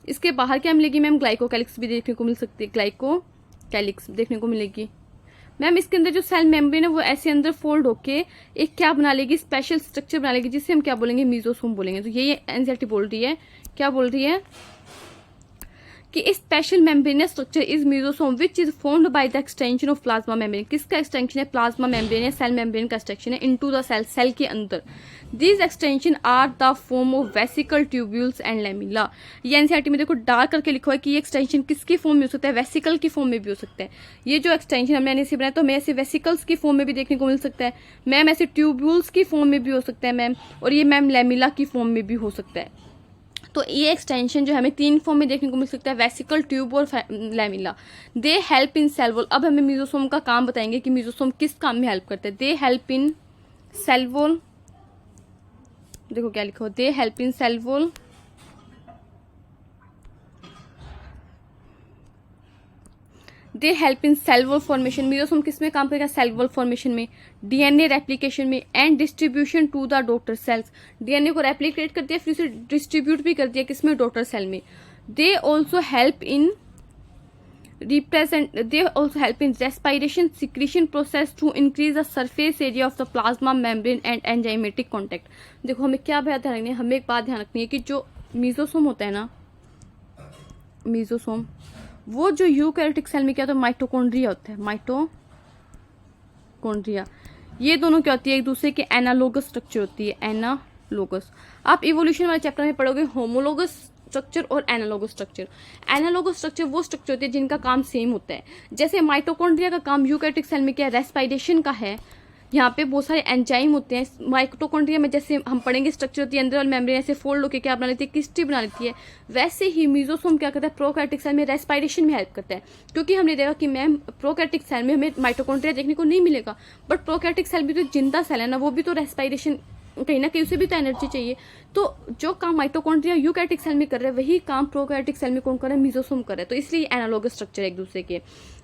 इसके बाहर क्या मिलेगी मैम? ग्लाइकोकैलिक्स भी देखने को मिल सकती है, ग्लाइकोकैलिक्स देखने को मिलेगी मैम। इसके अंदर जो सेल मेम्ब्रेन है वो ऐसे अंदर फोल्ड होके एक क्या बना लेगी? स्पेशल स्ट्रक्चर बना लेगी जिसे हम क्या बोलेंगे? मीजोसोम बोलेंगे। तो ये एनसीईआरटी बोल रही है, क्या बोल रही है कि special membranous structure is mesosome which is formed by the extension of plasma membrane. किसका एक्सटेंशन है? प्लाज्मा मेम्ब्रेन या सेल मेम्ब्रेन का एक्सटेंशन है इनटू द सेल, सेल के अंदर। These extension are the form of vesicle, tubules and lamellae. ये NCERT में देखो डार्क करके लिखा है कि ये एक्सटेंशन किसकी फॉर्म में हो सकता है? वेसिकल की फॉर्म में भी हो सकता है। ये जो एक्सटेंशन हमने ऐसे बनाया तो हमें ऐसे वेसिकल्स की फॉर्म में भी देखने को मिल सकता है मैम, ऐसे ट्यूब्यूल्स की फॉर्म में भी हो सकता है मैम, और ये मैम लैमिला की फॉर्म में भी हो सकता है। तो ये एक्सटेंशन जो हमें 3 फॉर्म में देखने को मिल सकता है, वेसिकल, ट्यूब और lamellae. They help in cell wall. अब हमें मीजोसोम का काम बताएंगे कि मीजोसोम किस काम में हेल्प करते हैं। They help in cell wall, देखो क्या लिखा हो, they help in cell wall, they help in cell wall formation. Mesosome किस में काम करेगा, सेल वॉल फॉर्मेशन में, डीएनए रेप्लिकेशन में, and distribution to the daughter cells. DNA को रेप्लिकेट कर दिया, फिर उसे डिस्ट्रीब्यूट भी कर दिया किसमें, डॉटर सेल में। They also help in respiration secretion process to increase the surface area of the plasma membrane and enzymatic contact. देखो हमें क्या बात ध्यान रखनी है, हमें एक बात ध्यान रखनी है कि जो मीजोसोम होता है ना, मीजोसोम वो जो यूकैरियोटिक सेल में क्या होता है, माइटोकॉन्ड्रिया होता है, माइटोकॉन्ड्रिया। ये दोनों क्या होती है, एक दूसरे के एनालोगस स्ट्रक्चर होती है, एनालोगस। आप इवोल्यूशन वाले चैप्टर में पढ़ोगे होमोलोगस स्ट्रक्चर और एनालोगस स्ट्रक्चर। एनालोगस स्ट्रक्चर वो स्ट्रक्चर होती है जिनका काम सेम होता है। जैसे माइटोकॉन्ड्रिया का काम यूकैरियोटिक सेल में क्या है, रेस्पिरेशन का है। यहाँ पे बहुत सारे एंजाइम होते हैं। माइटोकॉन्ड्रिया में जैसे हम पढ़ेंगे स्ट्रक्चर होती है, अंदर वाली मेम्ब्रेन ऐसे फोल्ड होकर क्या बना लेती है, किस्टी बना लेती है। वैसे ही मीजोसोम क्या करता है, प्रोकैरियोटिक सेल में रेस्पिरेशन में हेल्प करता है। क्योंकि हमने देखा कि मैम प्रोकैरियोटिक सेल में हमें माइटोकॉन्ड्रिया देखने को नहीं मिलेगा, बट प्रोकैरियोटिक सेल भी तो जिंदा सेल है ना, वो भी तो रेस्पिरेशन कहीं ना कहीं उसे भी तो एनर्जी चाहिए। तो जो काम माइटोकॉन्ड्रिया यूकैरियोटिक सेल में कर रहा है वही काम प्रोकैरियोटिक सेल में कौन कर रहा है, मीजोसोम कर रहा है। तो इसलिए एनालॉगस स्ट्रक्चर है एक दूसरे के।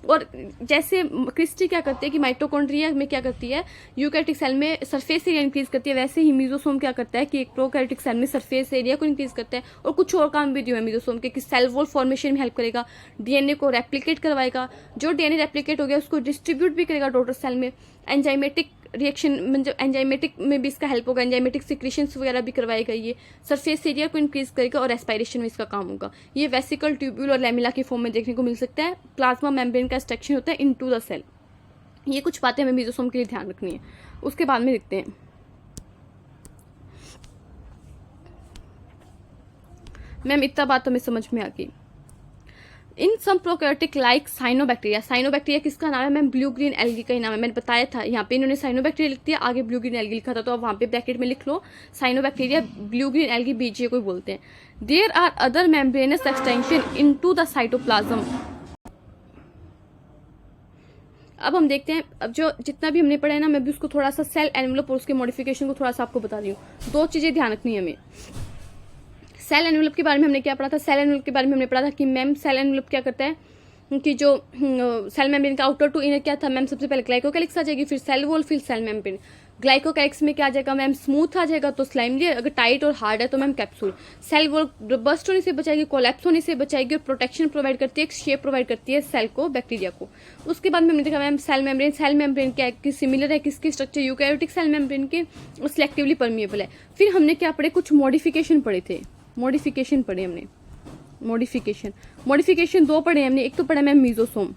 और जैसे क्रिस्टी क्या करती है कि माइटोकॉन्ड्रिया में क्या करती है, यूकैरियोटिक सेल में सरफेस एरिया इंक्रीज करती है, वैसे ही मीजोसोम क्या करता है कि एक प्रोकैरियोटिक सेल में सरफेस एरिया को इंक्रीज करता है। और कुछ और काम भी दिए हैं मीजोसोम के कि सेल वॉल फॉर्मेशन में हेल्प करेगा, डीएनए को रेप्लिकेट करवाएगा, जो डीएनए रेप्लिकेट हो गया उसको डिस्ट्रीब्यूट भी करेगा डॉटर सेल में, एंजाइमेटिक रिएक्शन मतलब एंजाइमेटिक में भी इसका हेल्प होगा, एंजाइमेटिक सिक्रीशंस वगैरह भी करवाएगा, ये सरफेस एरिया को इंक्रीज करेगा और रेस्पिरेशन में इसका काम होगा। ये वेसिकल, ट्यूब्यूल और लैमिला की फॉर्म में देखने को मिल सकता है। प्लाज्मा मेम्ब्रेन का एक्सट्रैक्शन होता है इनटू द सेल। ये कुछ बातें हमें मीजोसोम के लिए ध्यान रखनी है, उसके बाद में देखते हैं। मैम इतना बात तो हमें समझ में आ गई। इन सम प्रोकैरियोटिक लाइक साइनोबैक्टीरिया। साइनोबैक्टीरिया किसका नाम है मैम, ब्लू ग्रीन एल्गी का ही नाम है। मैंने बताया था, यहाँ पे इन्होंने साइनोबैक्टीरिया लिख दिया, आगे ब्लू ग्रीन एल्गी लिखा था, तो आप वहाँ पे ब्रैकेट में लिख लो cyanobacteria, blue green algae BGA को बोलते हैं। There are other membranous extension into the cytoplasm. अब हम देखते हैं, अब जो जितना भी हमने पढ़ा है ना, मैं भी उसको थोड़ा सा सेल एनवेलप और उसके मॉडिफिकेशन को थोड़ा सा आपको बता रही हूँ। 2 चीजें ध्यान रखनी है हमें। सेल एनवेलप के बारे में हमने क्या पढ़ा था, सेल एनवेलप के बारे में हमने पढ़ा था कि मैम सेल एनवेलप क्या करता है कि जो सेल मेम्ब्रेन का आउटर टू इनर क्या था मैम, सबसे पहले ग्लाइकोकैलिक्स आ जाएगी, फिर सेल वॉल, फिर सेल मेम्ब्रेन। ग्लाइकोकैलिक्स में क्या आ जाएगा मैम, स्मूथ आ जाएगा तो स्लाइम लेयर, अगर टाइट और हार्ड है तो ma'am capsule. Cell wall burst होने से बचाएगी, कोलैप्स होने से बचाएगी और प्रोटेक्शन प्रोवाइड करती है, एक शेप प्रोवाइड करती है सेल को, बैक्टीरिया को। उसके बाद में हमने देखा मैम सेल मेम्ब्रेन क्या है, सिमिलर है किसकी स्ट्रक्चर, यूकैरियोटिक सेल मेम्ब्रेन के, और सिलेक्टिवली परमिएबल है। फिर हमने क्या पढ़े, कुछ मॉडिफिकेशन पढ़े थे, मॉडिफिकेशन पढ़े हमने, मॉडिफिकेशन 2 पढ़े हमने। एक तो पढ़ा मैम मीजोसोम,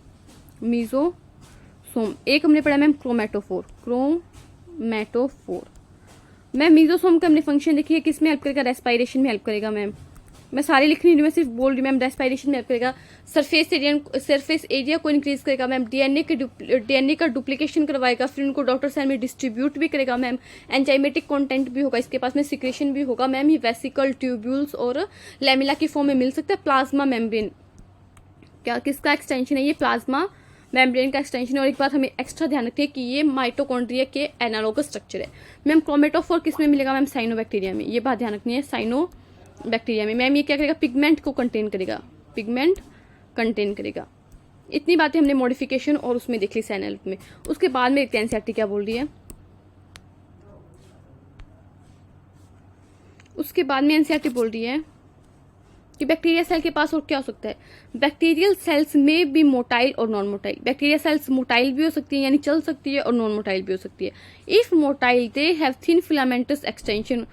एक हमने पढ़ा मैम क्रोमैटोफोर। मैम मीजोसोम का हमने फंक्शन देखिए, किस में हेल्प करेगा, रेस्पिरेशन में हेल्प करेगा। मैम मैं सारी लिख नहीं रही, मैं सिर्फ बोल रही मैम, रेस्पिरेशन में हेल्प करेगा, सरफेस एरिया को इंक्रीज करेगा मैम, डीएनए का डुप्लीकेशन करवाएगा, फिर उनको डॉटर सेल में डिस्ट्रीब्यूट भी करेगा मैम, एंजाइमेटिक कंटेंट भी होगा इसके पास में, सिक्रेशन भी होगा मैम। ये वेसिकल, ट्यूब्यूल्स और लैमिला की फॉर्म में मिल सकता है। प्लाज्मा मेम्ब्रेन क्या किसका एक्सटेंशन है, ये प्लाज्मा मेम्ब्रेन का एक्सटेंशन है। और एक बात हमें एक्स्ट्रा ध्यान रखिए कि ये माइटोकॉन्ड्रिया के एनालॉगस स्ट्रक्चर है। मैम क्रोमेटोफोर किस में मिलेगा मैम, साइनोबैक्टीरिया में, ये बात ध्यान रखनी है, साइनोबैक्टीरिया में। मैम ये क्या करेगा, पिगमेंट को कंटेन करेगा, पिगमेंट कंटेन करेगा। इतनी बातें हमने मॉडिफिकेशन और उसमें देख ली सेल एनवेलप में। उसके बाद में एनसीईआरटी क्या बोल रही है, उसके बाद में एनसीईआरटी बोल रही है कि बैक्टीरिया सेल के पास और क्या हो सकता है, बैक्टीरियल सेल्स में भी मोटाइल और non motile. Bacteria cells motile भी हो सकती है यानी चल सकती है, और नॉन मोटाइल भी हो सकती है। If motile they have thin filamentous extension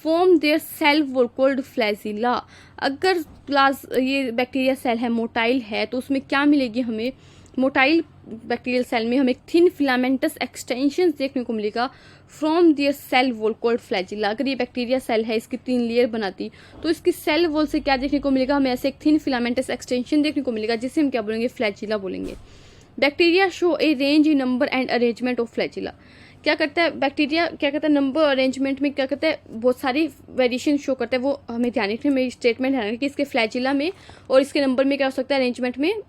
form their cell wall called flagella. अगर ये बैक्टीरिया सेल है, मोटाइल है, तो उसमें क्या मिलेगी हमें, मोटाइल बैक्टीरियल सेल में हमें थिन फिलामेंटस एक्सटेंशन देखने को मिलेगा from their cell wall called flagella. अगर ये बैक्टीरिया सेल है, इसकी 3 लेयर बनाती, तो इसकी सेल वॉल से क्या देखने को मिलेगा हमें, ऐसे एक थिन फिलामेंटस एक्सटेंशन देखने को मिलेगा, जिसे हम क्या बोलेंगे, फ्लैजिला बोलेंगे। Bacteria show A range in number and arrangement of flagella. क्या करता है बैक्टीरिया, क्या करता है नंबर अरेंजमेंट में क्या करता है, बहुत सारी वेरिएशन शो करता है। वो हमें ध्यान रखना, मेरी स्टेटमेंट ध्यान रखना कि इसके फ्लैजिला में और इसके नंबर में क्या हो सकता है, अरेंजमेंट में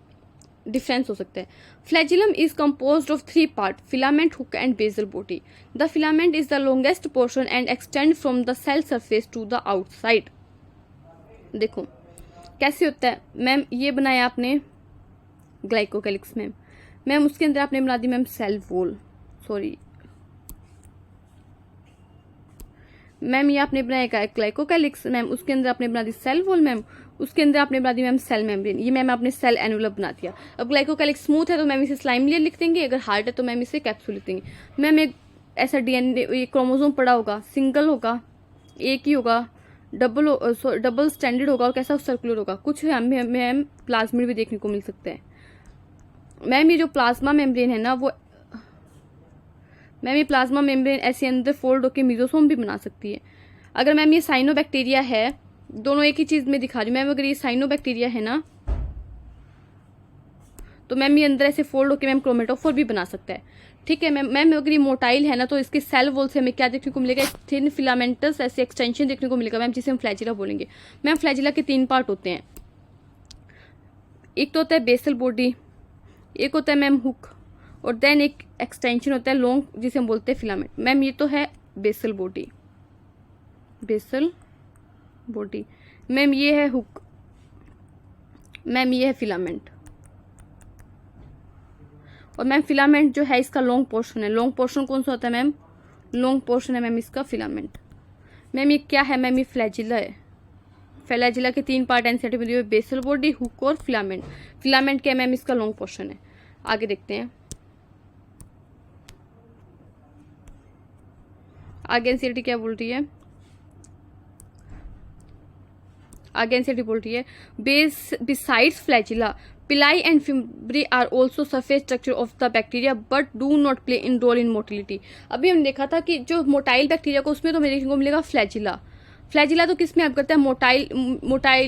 डिफरेंस हो सकता है। Flagellum is composed of 3 part, filament, hook and basal body. The filament is the longest portion and extend from the cell surface to the outside. देखो कैसे होता है मैम, ये बनाया आपने ग्लाइकोकैलिक्स में, मैम उसके अंदर आपने बना दी ma'am cell wall, sorry ma'am ये आपने बनाया ग्लाइकोकैलिक्स, मैम उसके अंदर आपने बना दी सेल वॉल, मैम उसके अंदर आपने बना दी मैम सेल मेम्ब्रेन, ये मैम आपने सेल एनुलप बना दिया। अब ग्लाइकोकैलिक्स स्मूथ है तो मैम इसे स्लाइम लेयर लिख देंगे, अगर हार्ड है तो मैम इसे कैप्सूल लिख देंगे। मैम एक ऐसा डीएनए ये क्रोमोसोम पड़ा होगा, सिंगल होगा, एक ही होगा, डबल स्टैंडर्ड होगा और कैसा सर्कुलर होगा, कुछ हमें मैम प्लाज्मिड भी देखने को मिल सकता है। मैम ये जो प्लाज्मा मेम्ब्रेन है ना वो मैम ये प्लाज्मा मेम्ब्रेन ऐसे अंदर फोल्ड होकर मीजोसोम भी बना सकती है। अगर मैम ये साइनोबैक्टीरिया है, दोनों एक ही चीज में दिखा रही हूँ मैम, अगर ये साइनोबैक्टीरिया है ना तो मैम ये अंदर ऐसे फोल्ड होकर मैम क्रोमेटोफोर भी बना सकता है। ठीक है मैम अगर ये मोटाइल है ना तो इसके सेल वॉल से हमें क्या देखने को मिलेगा, थिन फिलामेंटस ऐसे एक्सटेंशन देखने को मिलेगा मैम, जिसे हम फ्लैजिला बोलेंगे। मैम फ्लैजिला के 3 पार्ट होते हैं, एक तो होता है बेसल बॉडी, एक होता है मैम हुक, और देन एक एक्सटेंशन होता है लॉन्ग जिसे हम बोलते हैं फिलामेंट। मैम ये तो है basal body, basal body. Ma'am ये है हुक, मैम ये है फिलामेंट, और मैम फिलामेंट जो है इसका लॉन्ग पोर्शन है। लॉन्ग पोर्शन कौन सा होता है मैम, लॉन्ग पोर्शन है मैम इसका फिलामेंट। मैम ये क्या है मैम, ये फ्लैजिला है। फ्लैजिला के 3 पार्ट एनसीईआरटी में दिए हुए, बेसल बॉडी, हुक और फिलामेंट। फिलामेंट क्या है मैम, इसका लॉन्ग पोर्शन है। आगे देखते हैं, आगे एनसीईआरटी क्या बोल रही है, आगे एनसीईआरटी बोल रही है besides flagella pili and fimbriae are also surface structure of the bacteria but do not play in role in motility. अभी हमने देखा था कि जो मोटाइल बैक्टीरिया को उसमें तो हमें देखने को मिलेगा फ्लैजिला। फ्लैजिला तो किस में हेल्प करता है,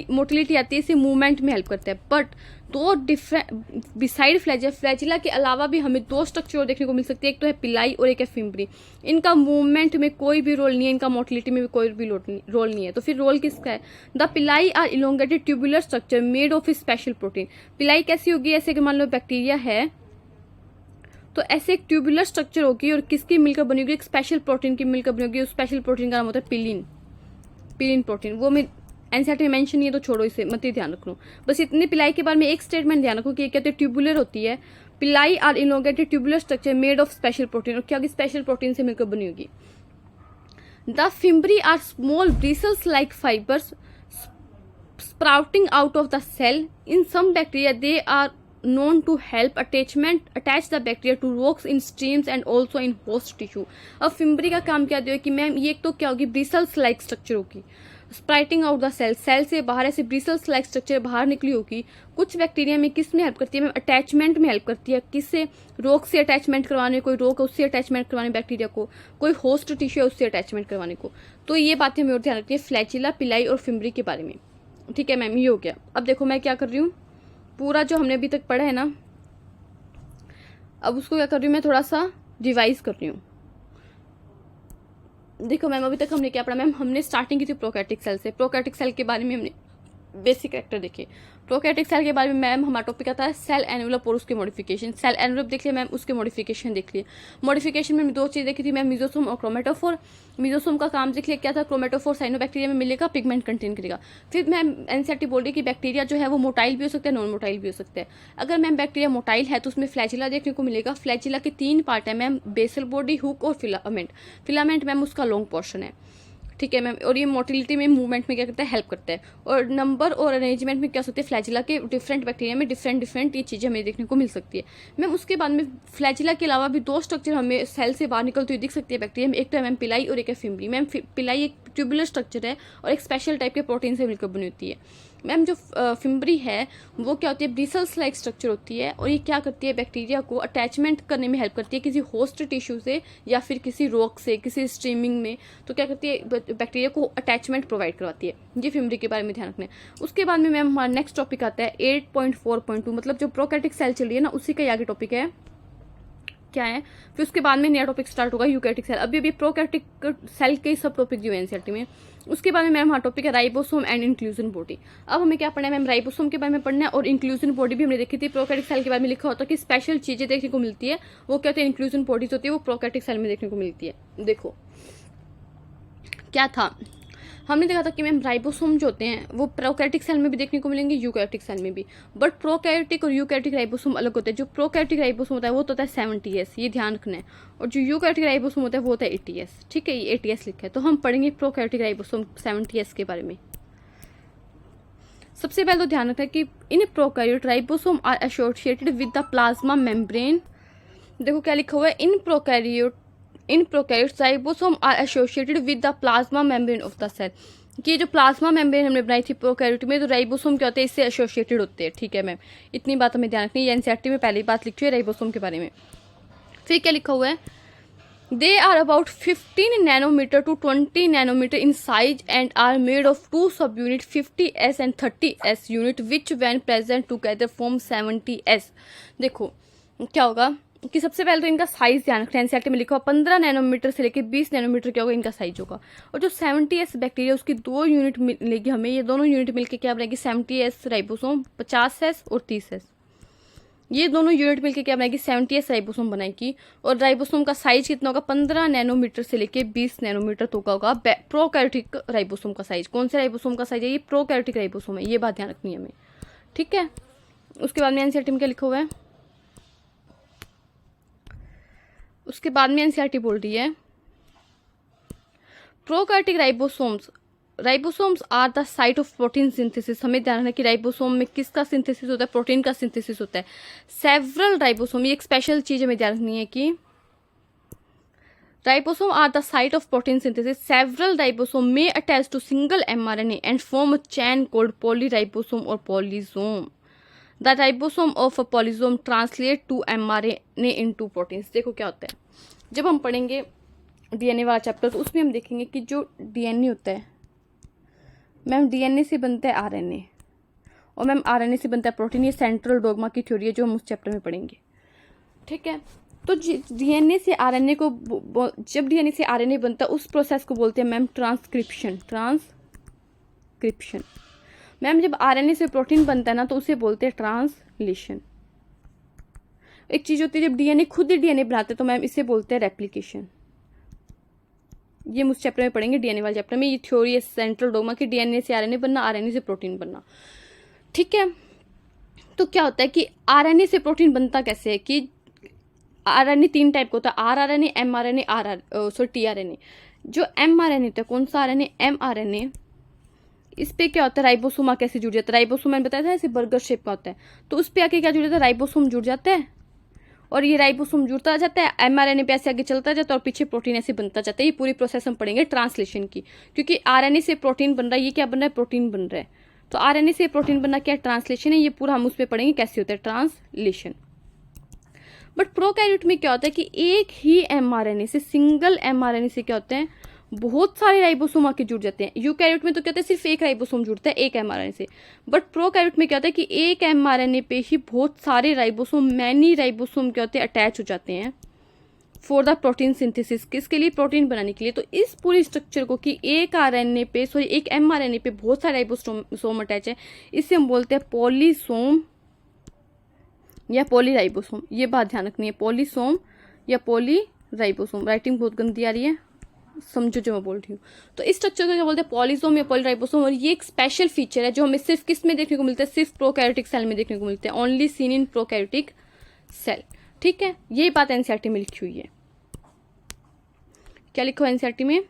मोटिलिटी आती है, इसे मूवमेंट में हेल्प करता है। बट दो डिफरेंट बिसाइड फ्लैजिला के अलावा भी हमें 2 स्ट्रक्चर देखने को मिल सकती है, एक तो है पिलाई और एक है फिम्ब्री। इनका मूवमेंट में कोई भी रोल नहीं है, इनका मोटिलिटी में भी कोई भी रोल नहीं है। तो फिर रोल किसका है, the pili are elongated tubular structure made of special protein. Pili कैसी होगी, ऐसे कि मान लो बैक्टीरिया है तो ऐसे एक ट्यूबुलर स्ट्रक्चर होगी और किसकी मिलकर बनी होगी, एक स्पेशल प्रोटीन की मिलकर बनी होगी। उस स्पेशल प्रोटीन का नाम होता है पिलिन प्रोटीन। वो मैं एनसीईआरटी में मेंशन नहीं है तो छोड़ो, इसे मत ही ध्यान रखो। बस इतने पिलाई के बारे में एक स्टेटमेंट ध्यान रखो कि ये कहते हैं ट्यूबुलर होती है। Pili are elongated tubular structure made of special protein, और क्या होगी, स्पेशल प्रोटीन से मिलकर बनी होगी। The fimbriae are small bristles like fibres sprouting out of the cell. In some bacteria they are known to help attach the bacteria to rocks in streams and also in host tissue। अब fimbriae का काम क्या दिया कि ma'am ये तो क्या होगी, ब्रिसल्स लाइक स्ट्रक्चर होगी, स्प्राइटिंग आउट द सेल, सेल से बाहर ऐसे ब्रिसल्स लाइक स्ट्रक्चर बाहर निकली होगी। कुछ बैक्टीरिया में किस में हेल्प करती है मैम, अटैचमेंट में हेल्प करती है। किससे, रॉक से अटैचमेंट करवाने, कोई रॉक है उससे अटैचमेंट करवाने बैक्टीरिया को, कोई होस्ट टिश्यू है उससे अटैचमेंट करवाने को। तो ये बातें हमें और ध्यान रखनी है फ्लैजिला, पिलाई और फिम्ब्री के बारे में। ठीक है मैम, ये हो गया। अब देखो मैं क्या कर रही हूँ, पूरा जो हमने अभी तक पढ़ा है ना, अब उसको क्या कर रही हूँ मैं, थोड़ा सा रिवाइज कर रही हूँ। देखो मैम अभी तक हमने क्या पढ़ा, मैम हमने स्टार्टिंग की थी प्रोकैरियोटिक सेल से। प्रोकैरियोटिक सेल के बारे में हमने बेसिक कैरेक्टर देखे। प्रोकैरियोटिक सेल के बारे में मैम हमारा टॉपिक आता है सेल एनवेलप और उसके मॉडिफिकेशन। सेल एनवेलप देख लिया मैम, उसके मॉडिफिकेशन देख लिए। मॉडिफिकेशन में 2 चीज़ देखी थी मैम, मीजोसोम और क्रोमेटोफोर। मीजोसोम का काम देख लिया क्या था, क्रोमेटोफोर साइनोबैक्टीरिया में मिलेगा, पिगमेंट कंटेन करेगा। फिर मैम एनसीईआरटी बोल रही है कि बैक्टीरिया जो है वो मोटाइल भी हो सकता है, नॉन मोटाइल भी हो सकता है। अगर मैम बैक्टीरिया मोटाइल है तो उसमें फ्लैजिला देखने को मिलेगा। फ्लैजिला के 3 पार्ट है मैम, बेसल बॉडी, हुक और फिलामेंट। फिलामेंट मैम उसका लॉन्ग पोर्शन है। ठीक है मैम, और ये मोटिलिटी में मूवमेंट में क्या करता है, हेल्प करता है। और नंबर और अरेंजमेंट में क्या सकते हैं, फ्लैजिला के डिफरेंट बैक्टीरिया में डिफरेंट ये चीज़ें हमें देखने को मिल सकती है मैम। उसके बाद में फ्लैजिला के अलावा भी 2 स्ट्रक्चर हमें सेल से बाहर निकलती हुई दिख सकती है बैक्टीरिया में, एक तो है मैम पिलाई और एक है फिम्ब्री। मैम पिलाई एक ट्यूबुलर स्ट्रक्चर है और एक स्पेशल टाइप के प्रोटीन से मिलकर बनी होती है। मैम जो फिम्बरी है वो क्या होती है, ब्रिसल्स लाइक स्ट्रक्चर होती है और ये क्या करती है, बैक्टीरिया को अटैचमेंट करने में हेल्प करती है किसी होस्ट टिश्यू से या फिर किसी रॉक से, किसी स्ट्रीमिंग में। तो क्या करती है, बैक्टीरिया को अटैचमेंट प्रोवाइड करवाती है। ये फिम्बरी के बारे में ध्यान रखना है। उसके बाद में मैम हमारा नेक्स्ट टॉपिक आता है 8.4.2, मतलब जो प्रोकैरियोटिक सेल चल रही है ना उसी का आगे टॉपिक है क्या है। फिर उसके बाद में नया टॉपिक स्टार्ट होगा यूकैरियोटिक सेल। अभी प्रोकैरियोटिक सेल के सब टॉपिक जो है एनसीईआरटी में। उसके बाद में मैम हमारा टॉपिक है राइबोसोम एंड इंक्लूजन बॉडी। अब हमें क्या पढ़ना है मैम, राइबोसोम के बारे में पढ़ना है और इंक्लूजन बॉडी भी हमने देखी थी। प्रोकैरियोटिक सेल के बारे में लिखा होता है कि स्पेशल चीजें देखने को मिलती है, वो क्या होती है, इंक्लूजन बॉडीज होती है, वो प्रोकैरियोटिक सेल में देखने को मिलती है। देखो क्या था, हमने देखा था कि मैम राइबोसोम जो होते हैं वो प्रोकैरियोटिक सेल में भी देखने को मिलेंगे, यूकैरियोटिक सेल में भी। बट प्रोकैरियोटिक और यूकैरियोटिक राइबोसोम अलग होते हैं। जो प्रोकैरियोटिक राइबोसोम होता है वो तो होता है 70S, ये ध्यान रखना है। और जो यूकैरियोटिक राइबोसोम होता है वो होता है 80S। ठीक है, ये 80S लिखा है। तो हम पढ़ेंगे प्रोकैरियोटिक राइबोसोम 70S के बारे में। सबसे पहले तो ध्यान रखना है कि in prokaryote ribosome are associated with the plasma membrane. देखो क्या लिखा हुआ है, in prokaryotes ribosome are associated with the plasma membrane of the cell. कि जो प्लाज्मा मेम्ब्रेन हमने बनाई थी प्रोकैरियोट में, तो राइबोसोम क्या होते हैं, इससे एसोसिएटेड होते हैं। ठीक है मैम, इतनी बात हमें ध्यान रखनी है। एनसीईआरटी में पहली बात लिखी है राइबोसोम के बारे में। फिर क्या लिखा हुआ है, they are about 15 nanometre to 20 nanometre in size and are made of 2 sub unit 50S and 30S unit which when present together form 70S। देखो क्या होगा कि सबसे पहले तो इनका साइज ध्यान रखना है। एनसीईआरटी में लिखा हुआ 15 नैनोमीटर से लेकर 20 नैनोमीटर क्या होगा इनका साइज होगा। और जो 70S बैक्टीरिया उसकी 2 यूनिट मिलेगी हमें, ये दोनों यूनिट मिलकर क्या बनाएगी, 70S राइबोसोम, 50S और 30S। ये दोनों यूनिट मिलकर क्या बनाएगी, 70S राइबोसोम बनाएगी। और राइबोसोम का साइज कितना होगा, 15 नैनोमीटर से लेकर 20 नैनोमीटर तक का होगा प्रोकैरियोटिक राइबोसोम का साइज। कौन से राइबोसोम का साइज है, ये प्रोकैरियोटिक राइबोसोम है, ये बात ध्यान रखनी है हमें। ठीक है, उसके बाद में एनसीईआरटी में क्या लिखा हुआ है, उसके बाद में एनसीईआरटी बोल रही है prokaryotic ribosomes are the site of protein synthesis. हमें ध्यान रखना कि राइबोसोम में किसका सिंथेसिस होता है, प्रोटीन का सिंथेसिस होता है। सेवरल राइबोसोम, ये एक स्पेशल चीज हमें ध्यान रखनी है कि ribosome are the site of protein synthesis. Several ribosome may attach to single mRNA and form a chain called polyribosome और polysome. The ribosome of a polysome translate to mRNA into proteins. देखो क्या होता है, जब हम पढ़ेंगे DNA वाला chapter तो उसमें हम देखेंगे कि जो डीएनए होता है मैम, डीएनए से बनता है आरएनए और मैम आरएनए से बनता है प्रोटीन। ये सेंट्रल डोगमा की थ्योरी है जो हम उस चैप्टर में पढ़ेंगे। ठीक है, तो डीएनए से आरएनए को, जब डीएनए से आरएनए बनता है उस प्रोसेस को बोलते हैं मैम ट्रांसक्रिप्शन। मैम जब आरएनए से प्रोटीन बनता है ना तो उसे बोलते हैं ट्रांसलेशन। एक चीज होती है जब डीएनए खुद ही डीएनए बनाते हैं तो मैम इसे बोलते हैं रेप्लिकेशन। ये हम उस चैप्टर में पढ़ेंगे, डीएनए वाले चैप्टर में। ये थ्योरी है सेंट्रल डोगमा की, डीएनए से आरएनए बनना, आरएनए से प्रोटीन बनना। ठीक है, तो क्या होता है कि आरएनए से प्रोटीन बनता कैसे है कि आरएनए 3 टाइप का होता है, आरआरएनए, एमआरएनए, टीआरएनए। जो एमआरएनए होता है, कौन सा आरएनए, एमआरएनए, इस पे क्या होता है, राइबोसोम कैसे जुड़ जाता है। राइबोसोम मैंने बताया था ऐसे बर्गर शेप का होता है, तो उस पे आके क्या जुड़ जाता है, राइबोसोम जुड़ जाता है और ये राइबोसोम जुड़ता जाता है, एमआरएनए पे ऐसे आगे चलता जाता है और पीछे प्रोटीन ऐसे बनता जाता है। ये पूरी प्रोसेस हम पढ़ेंगे ट्रांसलेशन की, क्योंकि आरएनए से प्रोटीन बन रहा है, ये क्या बन रहा है, प्रोटीन बन रहा है। तो आरएनए से प्रोटीन बनना क्या ट्रांसलेशन है, ये पूरा हम उस पर पढ़ेंगे कैसे होता है ट्रांसलेशन। बट प्रोकैरियोट में क्या होता है कि एक ही एमआरएनए से, सिंगल एमआरएनए से क्या होते हैं, बहुत सारे राइबोसोम आके जुड़ जाते हैं। यूकैरियोट में तो क्या होता है सिर्फ एक राइबोसोम जुड़ता है एक एमआरएनए से। बट प्रोकैरियोट में क्या होता है कि एक एमआरएनए पे ही बहुत सारे राइबोसोम, मैनी राइबोसोम क्या होते हैं, अटैच हो जाते हैं फॉर द प्रोटीन सिंथेसिस। किसके लिए, प्रोटीन बनाने के लिए। तो इस पूरी स्ट्रक्चर को कि एक आरएनए पे, सॉरी एक एमआरएनए पे बहुत सारे राइबोसोम अटैच है, इसे हम बोलते हैं पॉलीसोम या पॉलीराइबोसोम। ये बात ध्यान रखनी है, पॉलीसोम या पॉलीराइबोसोम। राइटिंग बहुत गंदी आ रही है, समझो जो मैं बोल रही हूँ। तो इस स्ट्रक्चर को क्या बोलते हैं, पॉलीसोम या पॉलीराइबोसोम। और ये एक स्पेशल फीचर है जो हमें सिर्फ किस में देखने को मिलता है, सिर्फ प्रोकैरियोटिक सेल में देखने को मिलते हैं, only seen in prokaryotic cell. ठीक है, ये बात एनसीईआरटी में लिखी हुई है। क्या लिखा हुआ है एनसीईआरटी में,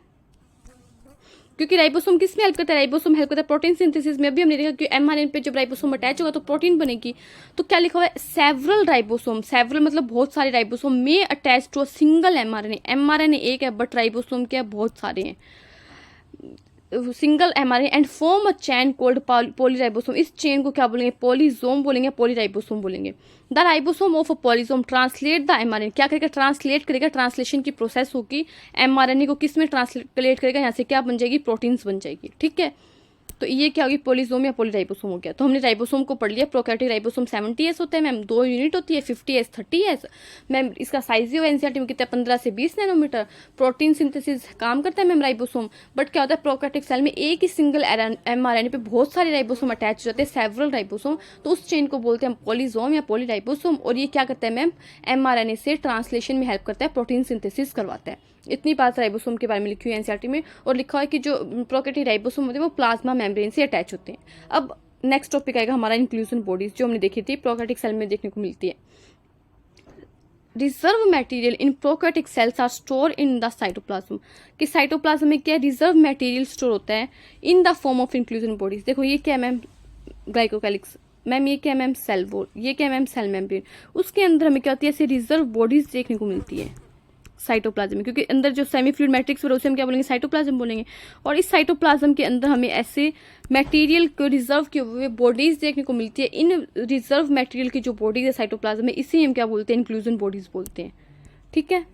क्योंकि राइबोसोम किस में हेल्प करता है, राइबोसोम हेल्प करता है प्रोटीन सिंथेसिस में। अभी हमने देखा कि एमआरएनए पे जब राइबोसोम अटैच होगा तो प्रोटीन बनेगी। तो क्या लिखा हुआ है, सेवरल राइबोसोम, सेवरल मतलब बहुत सारे ribosome may attach to a single mRNA. MRNA एक है बट राइबोसोम क्या है, बहुत सारे हैं। Single mRNA and form a chain called polyribosome. इस चेन को क्या बोलेंगे? पॉलीजोम बोलेंगे, पॉलीराइबोसोम बोलेंगे। The ribosome of a polysome translate the mRNA, क्या करेगा? ट्रांसलेट करेगा, ट्रांसलेशन की प्रोसेस होगी। एमआरएनए को किस में ट्रांसलेट करेगा? यहाँ से क्या बन जाएगी? प्रोटीन्स बन जाएगी। ठीक है, तो ये क्या होगी? पॉलीजोम या पॉलीराइबोसोम हो गया। तो हमने राइबोसोम को पढ़ लिया। प्रोकैरियोटिक राइबोसोम 70S होता है मैम, 2 यूनिट होती है, 50S 30S मैम। इसका साइज जो एनसीईआरटी में कितना है? 15 से 20 नैनोमीटर। प्रोटीन सिंथेसिस काम करता है मैम राइबोसोम। बट क्या होता है? प्रोकैरियोटिक सेल में एक ही सिंगल एमआरएनए पे बहुत सारे राइबोसोम अटैच हो जाते हैं, सेवरल राइबोसोम, तो उस चेन को बोलते हैं पॉलीजोम या पॉलीराइबोसोम। और ये क्या करता है मैम? एमआरएनए से ट्रांसलेशन में हेल्प करता है, प्रोटीन सिंथेसिस करवाता है। इतनी बात राइबोसोम के बारे में लिखी हुई है एनसीईआरटी में। और लिखा है कि जो प्रोकैरियोटिक राइबोसोम होते हैं वो प्लाज्मा मेम्ब्रेन से अटैच होते हैं। अब नेक्स्ट टॉपिक आएगा हमारा इंक्लूजन बॉडीज, जो हमने देखी थी प्रोकैरियोटिक सेल में देखने को मिलती है। Reserve material in prokaryotic cells are store in the cytoplasm, कि साइटोप्लाज्म में क्या रिजर्व मटेरियल स्टोर होता है in the form of inclusion bodies. देखो ये क्या है मैम? Glycocalyx ma'am. ये क्या है मैम? Cell wall. ये क्या है मैम? Cell membrane. उसके अंदर हमें क्या होती है? ऐसी रिजर्व बॉडीज देखने को मिलती है साइटोप्लाज्म में, क्योंकि अंदर जो सेमी फ्लूइड मैट्रिक्स उसे हम क्या बोलेंगे? साइटोप्लाज्म बोलेंगे। और इस साइटोप्लाज्म के अंदर हमें ऐसे मटेरियल को रिजर्व किए हुए बॉडीज देखने को मिलती है। इन रिजर्व मटेरियल की जो बॉडीज है साइटोप्लाज्म में, इसी हम क्या बोलते हैं? इंक्लूजन बॉडीज बोलते हैं। ठीक है,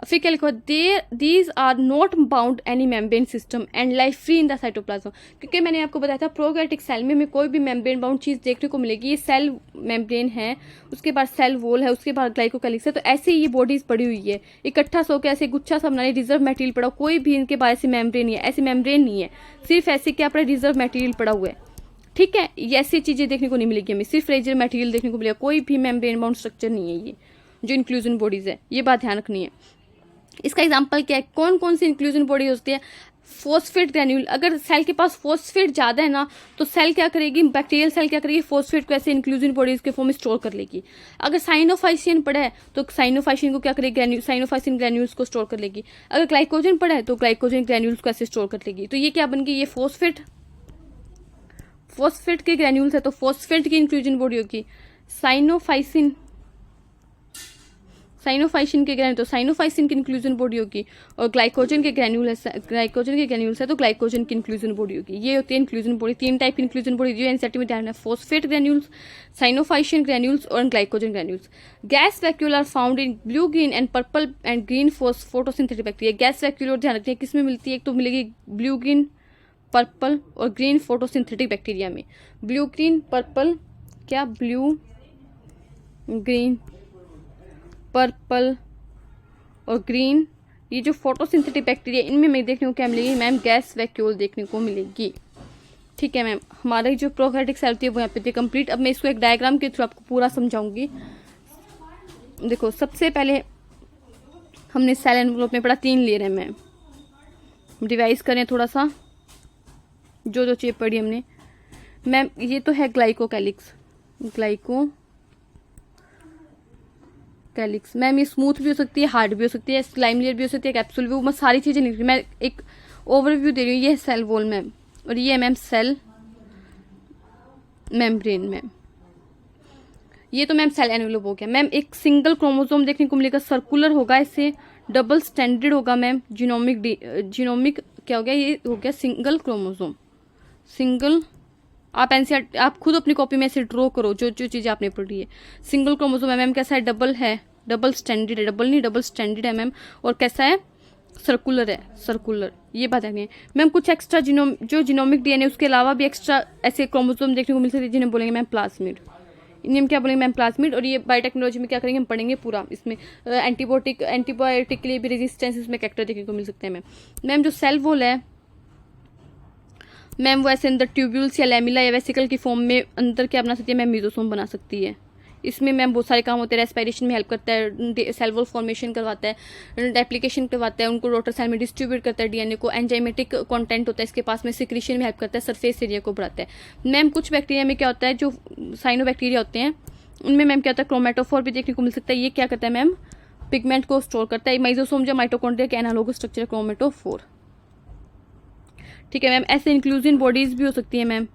फिर क्या लिखा? These are not bound any membrane system and life free in the cytoplasm, क्योंकि मैंने आपको बताया था प्रोकैरियोटिक सेल में हमें कोई भी मेम्ब्रेन बाउंड चीज देखने को मिलेगी। ये सेल मेम्ब्रेन है, उसके बाद सेल वॉल है, उसके बाद ग्लाइकोकैलिक्स है। तो ऐसे ही ये बॉडीज पड़ी हुई है इकट्ठा सो के, ऐसे गुच्छा सा बना रिजर्व मटेरियल पड़ा, कोई भी इनके बाद ऐसे मेम्ब्रेन नहीं है, ऐसे मेम्ब्रेन नहीं है, सिर्फ ऐसे क्या पड़ा? रिजर्व मटेरियल पड़ा हुआ है। ठीक है, ये ऐसी चीजें देखने को नहीं मिलेगी हमें, सिर्फ रिजर्व मटेरियल देखने को मिलेगा, कोई भी मेम्ब्रेन बाउंड स्ट्रक्चर नहीं है ये जो इंक्लूजन बॉडीज है। ये बात ध्यान रखनी है। इसका एग्जांपल क्या है? कौन कौन सी इंक्लूजन बॉडी होती है? Phosphate granule. अगर सेल के पास फॉस्फेट ज्यादा है ना, तो सेल क्या करेगी? बैक्टीरियल सेल क्या करेगी? फॉस्फेट को ऐसे इंक्लूजन बॉडीज के फॉर्म में स्टोर कर लेगी। अगर साइनोफाइसिन पड़ा है तो साइनोफाइसिन को क्या करेगी? साइनोफाइसिन ग्रैन्यूल्स को स्टोर कर लेगी। अगर ग्लाइकोजन पड़ा है तो ग्लाइकोजन ग्रैन्यूल्स को ऐसे स्टोर कर लेगी। तो ये क्या बन गई? ये फॉस्फेट के ग्रैन्यूल्स है, तो फॉस्फेट की इंक्लूजन बॉडी होगी साइनोफाइसिन के ग्रैन्यूल, तो साइनोफाइसिन की इंक्लूजन बॉडी होगी। और ग्लाइकोजन के ग्रैन्यूल्स है तो ग्लाइकोजन की इंक्लूजन बॉडी होगी। ये होती है इंक्लूजन बॉडी। 3 टाइप की इंक्लूजन बॉडी जो एनसीईआरटी में ध्यान है: फॉस्फेट ग्रैन्यूल्स, साइनोफाइसिन ग्रैन्यूल्स और glycogen granules. Gas vacuole are found in blue, green and purple and green photosynthetic bacteria. Gas vacuole और ध्यान रखते हैं किस में मिलती है? एक तो मिलेगी ब्लू, ग्रीन, पर्पल और ग्रीन फोटोसिंथेटिक बैक्टीरिया में। ब्लू, ग्रीन, पर्पल, क्या? ब्लू, ग्रीन, पर्पल और ग्रीन, ये जो फोटोसिंथेटिक बैक्टीरिया, इनमें हमें देखने को क्या मिलेगी मैम? गैस वैक्यूल देखने को मिलेगी। ठीक है मैम, हमारी जो प्रोकैरियोटिक सेल होती है वो यहाँ पे थी कंप्लीट। अब मैं इसको एक डायग्राम के थ्रू आपको पूरा समझाऊंगी। देखो, सबसे पहले हमने सेल एनवेलोप में पढ़ा 3 लेयर है मैम। रिवाइज करें थोड़ा सा जो जो चीज पढ़ी हमने मैम। ये तो है ग्लाइकोकैलिक्स मैम। ये स्मूथ भी हो सकती है, हार्ड भी हो सकती है, स्लाइम लेयर भी हो सकती है, कैप्सूल भी। मैं सारी चीजें लिख रही हूँ, मैं एक ओवरव्यू दे रही हूँ। ये है सेल वॉल मैम, और ये है मैम सेल मेम्ब्रेन मैम। ये तो मैम सेल एनवेलोप हो गया मैम। एक सिंगल क्रोमोसोम देखने को मिलेगा, सर्कुलर होगा, इससे डबल स्टैंडर्ड होगा मैम। जीनोमिक क्या हो गया? ये हो गया सिंगल क्रोमोसोम। सिंगल, आप एनसीईआरटी आप खुद अपनी कॉपी में ऐसे ड्रॉ करो जो जो चीजें आपने पढ़ी है। सिंगल क्रोमोसोम है मैम, कैसा है? डबल है, डबल स्टैंडर्ड है, डबल नहीं डबल स्टैंडर्ड है मैम। और कैसा है? सर्कुलर है, सर्कुलर। ये बात है मैम। कुछ एक्स्ट्रा जो जीनोमिक डीएनए उसके अलावा भी एक्स्ट्रा ऐसे क्रोमोसोम देखने को मिल सकते हैं, जिन्हें बोलेंगे मैम प्लाज्मिड। इन्हें हम क्या बोलेंगे मैम? प्लाज्मिड। और ये बायोटेक्नोलॉजी में क्या करेंगे? हम पढ़ेंगे पूरा। इसमें एंटीबायोटिक के लिए भी रेजिस्टेंस इसमें कैरेक्टर देखने को मिल सकते हैं मैम। जो सेल वॉल है मैम, वो ऐसे अंदर ट्यूब्यूल्स या लैमिला या वेसिकल की फॉर्म में अंदर क्या बना सकती है मैम? मेसोसोम बना सकती है। इसमें मैम बहुत सारे काम होते हैं। रेस्पिरेशन में हेल्प करता है, सेल वॉल फॉर्मेशन करवाता है, डेप्लीकेशन करवाता है, उनको डॉटर सेल में डिस्ट्रीब्यूट करता है डीएनए को, एंजाइमेटिक कंटेंट होता है इसके पास में, सिक्रीशन में हेल्प करता है, सरफेस एरिया को बढ़ाता है मैम। कुछ बैक्टीरिया में क्या होता है, जो साइनो बैक्टीरिया होते हैं उनमें मैम क्या होता है? क्रोमेटोफोर भी देखने को मिल सकता है। ये क्या करता है मैम? पिगमेंट को स्टोर करता है। माइजोसोम जो माइटोकॉन्ड्रिया के एनालोगस स्ट्रक्चर क्रोमेटोफोर। ठीक है मैम। ऐसे इंक्लूजन बॉडीज भी हो सकती है मैम।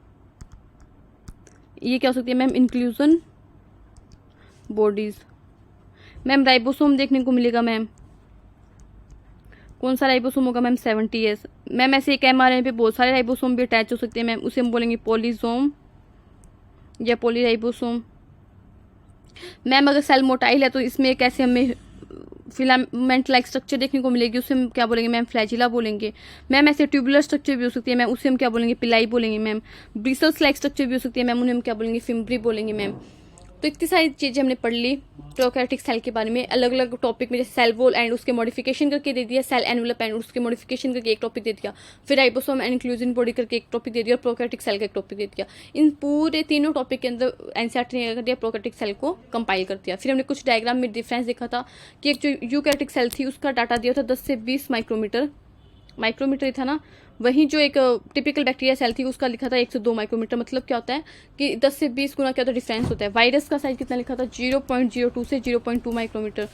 ये क्या हो सकती है ma'am? Inclusion bodies ma'am. Ribosome देखने को मिलेगा मैम, कौन सा राइबोसोम होगा मैम? 70S। मैम ऐसे एक mRNA पे बहुत सारे राइबोसोम भी अटैच हो सकते हैं मैम, उसे हम बोलेंगे पॉलीसोम या पॉलीराइबोसोम। मैम अगर सेल मोटाइल है तो इसमें एक ऐसे हमें फिलामेंट लाइक स्ट्रक्चर देखने को मिलेगी, उसे हम क्या बोलेंगे मैम? फ्लैजिला बोलेंगे। मैम ऐसे ट्यूबुलर स्ट्रक्चर भी हो सकती है मैम, उसे हम क्या बोलेंगे? पिलाई बोलेंगे मैम। ब्रिसल्स लाइक स्ट्रक्चर भी हो सकती है मैम, उन्हें हम क्या बोलेंगे? फिम्ब्री बोलेंगे मैम। तो इतनी सारी चीज़ें हमने पढ़ ली प्रोकैरियोटिक सेल के बारे में, अलग अलग टॉपिक में, जैसे सेल वॉल एंड उसके मॉडिफिकेशन करके दे दिया, सेल एनवेलप एंड उसके मॉडिफिकेशन करके एक टॉपिक दे दिया, फिर राइबोसोम एंड इंक्लूजन बॉडी करके एक टॉपिक दे दिया, और प्रोकैरियोटिक सेल का एक टॉपिक दे दिया। इन पूरे तीनों टॉपिक के अंदर एनसीईआरटी ने कर दिया, प्रोकैरियोटिक सेल को कंपाइल कर दिया। फिर हमने कुछ डायग्राम में डिफरेंस देखा था कि एक जो यूकैरियोटिक सेल थी उसका डाटा दिया था 10 से 20 माइक्रोमीटर ही था ना, वहीं जो एक टिपिकल बैक्टीरिया सेल थी उसका लिखा था 1 से 2 माइक्रोमीटर। मतलब क्या होता है कि 10 से 20 गुना क्या होता है डिफरेंस होता है। वायरस का साइज कितना लिखा था? 0.02 से 0.2 माइक्रोमीटर,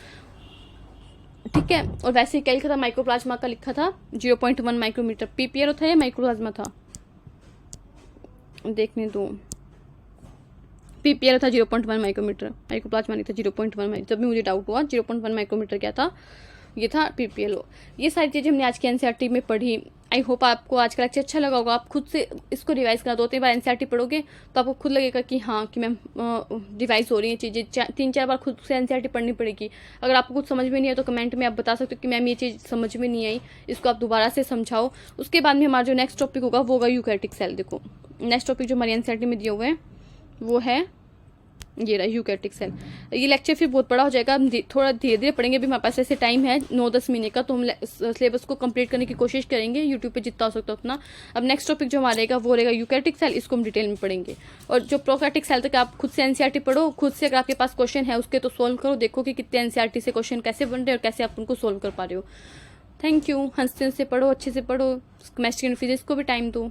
ठीक है। और वैसे ही क्या लिखा था? माइक्रोप्लाज्मा का लिखा था 0.1 माइक्रोमीटर। पीपीआर था या माइक्रोप्लाज्मा था? देखने दो, पीपीआर था 0.1 माइक्रोमीटर, माइक्रोप्लाज्मा नहीं था 0.1 माइक्रोमीटर। तभी मुझे डाउट हुआ 0.1 माइक्रोमीटर क्या था, ये था पीपीएलओ। ये सारी चीज़ें हमने आज की एनसीईआरटी में पढ़ी। आई होप आपको आज का लेक्चर अच्छा लगा होगा। आप खुद से इसको रिवाइज करना, 2-3 बार एनसीईआरटी पढ़ोगे तो आपको खुद लगेगा कि हाँ कि मैम रिवाइज हो रही है चीज़ें। 3-4 बार खुद से एनसीईआरटी पढ़नी पड़ेगी। अगर आपको कुछ समझ में नहीं है तो कमेंट में आप बता सकते हो कि मैम ये चीज़ समझ में नहीं आई, इसको आप दोबारा से समझाओ। उसके बाद में हमारा जो नेक्स्ट टॉपिक होगा वो होगा यूकैरियोटिक सेल। देखो नेक्स्ट टॉपिक जो हमारी एनसीईआरटी में दिए हुए हैं वो है ये रहा यूकैरियोटिक सेल। ये लेक्चर फिर बहुत बड़ा हो जाएगा, हम थोड़ा धीरे धीरे पढ़ेंगे। अभी हमारे पास ऐसे टाइम है 9-10 महीने का, तो हम सिलेबस को कंप्लीट करने की कोशिश करेंगे यूट्यूब पे जितना हो सकता है उतना। अब नेक्स्ट टॉपिक जो हमारा रहेगा वो रहेगा यूकैरियोटिक सेल, इसको हम डिटेल में पढ़ेंगे। और जो प्रोकैरियोटिक सेल तक आप खुद से एनसीईआरटी पढ़ो, खुद से अगर आपके पास क्वेश्चन है उसके तो सोल्व करो, देखो कि कितने एनसीईआरटी से क्वेश्चन कैसे बन रहे हैं और कैसे आप उनको सोल्व कर पा रहे हो। Thank you. हंसते हंसते पढ़ो, अच्छे से पढ़ो, केमिस्ट्री एंड फिजिक्स को भी टाइम दो।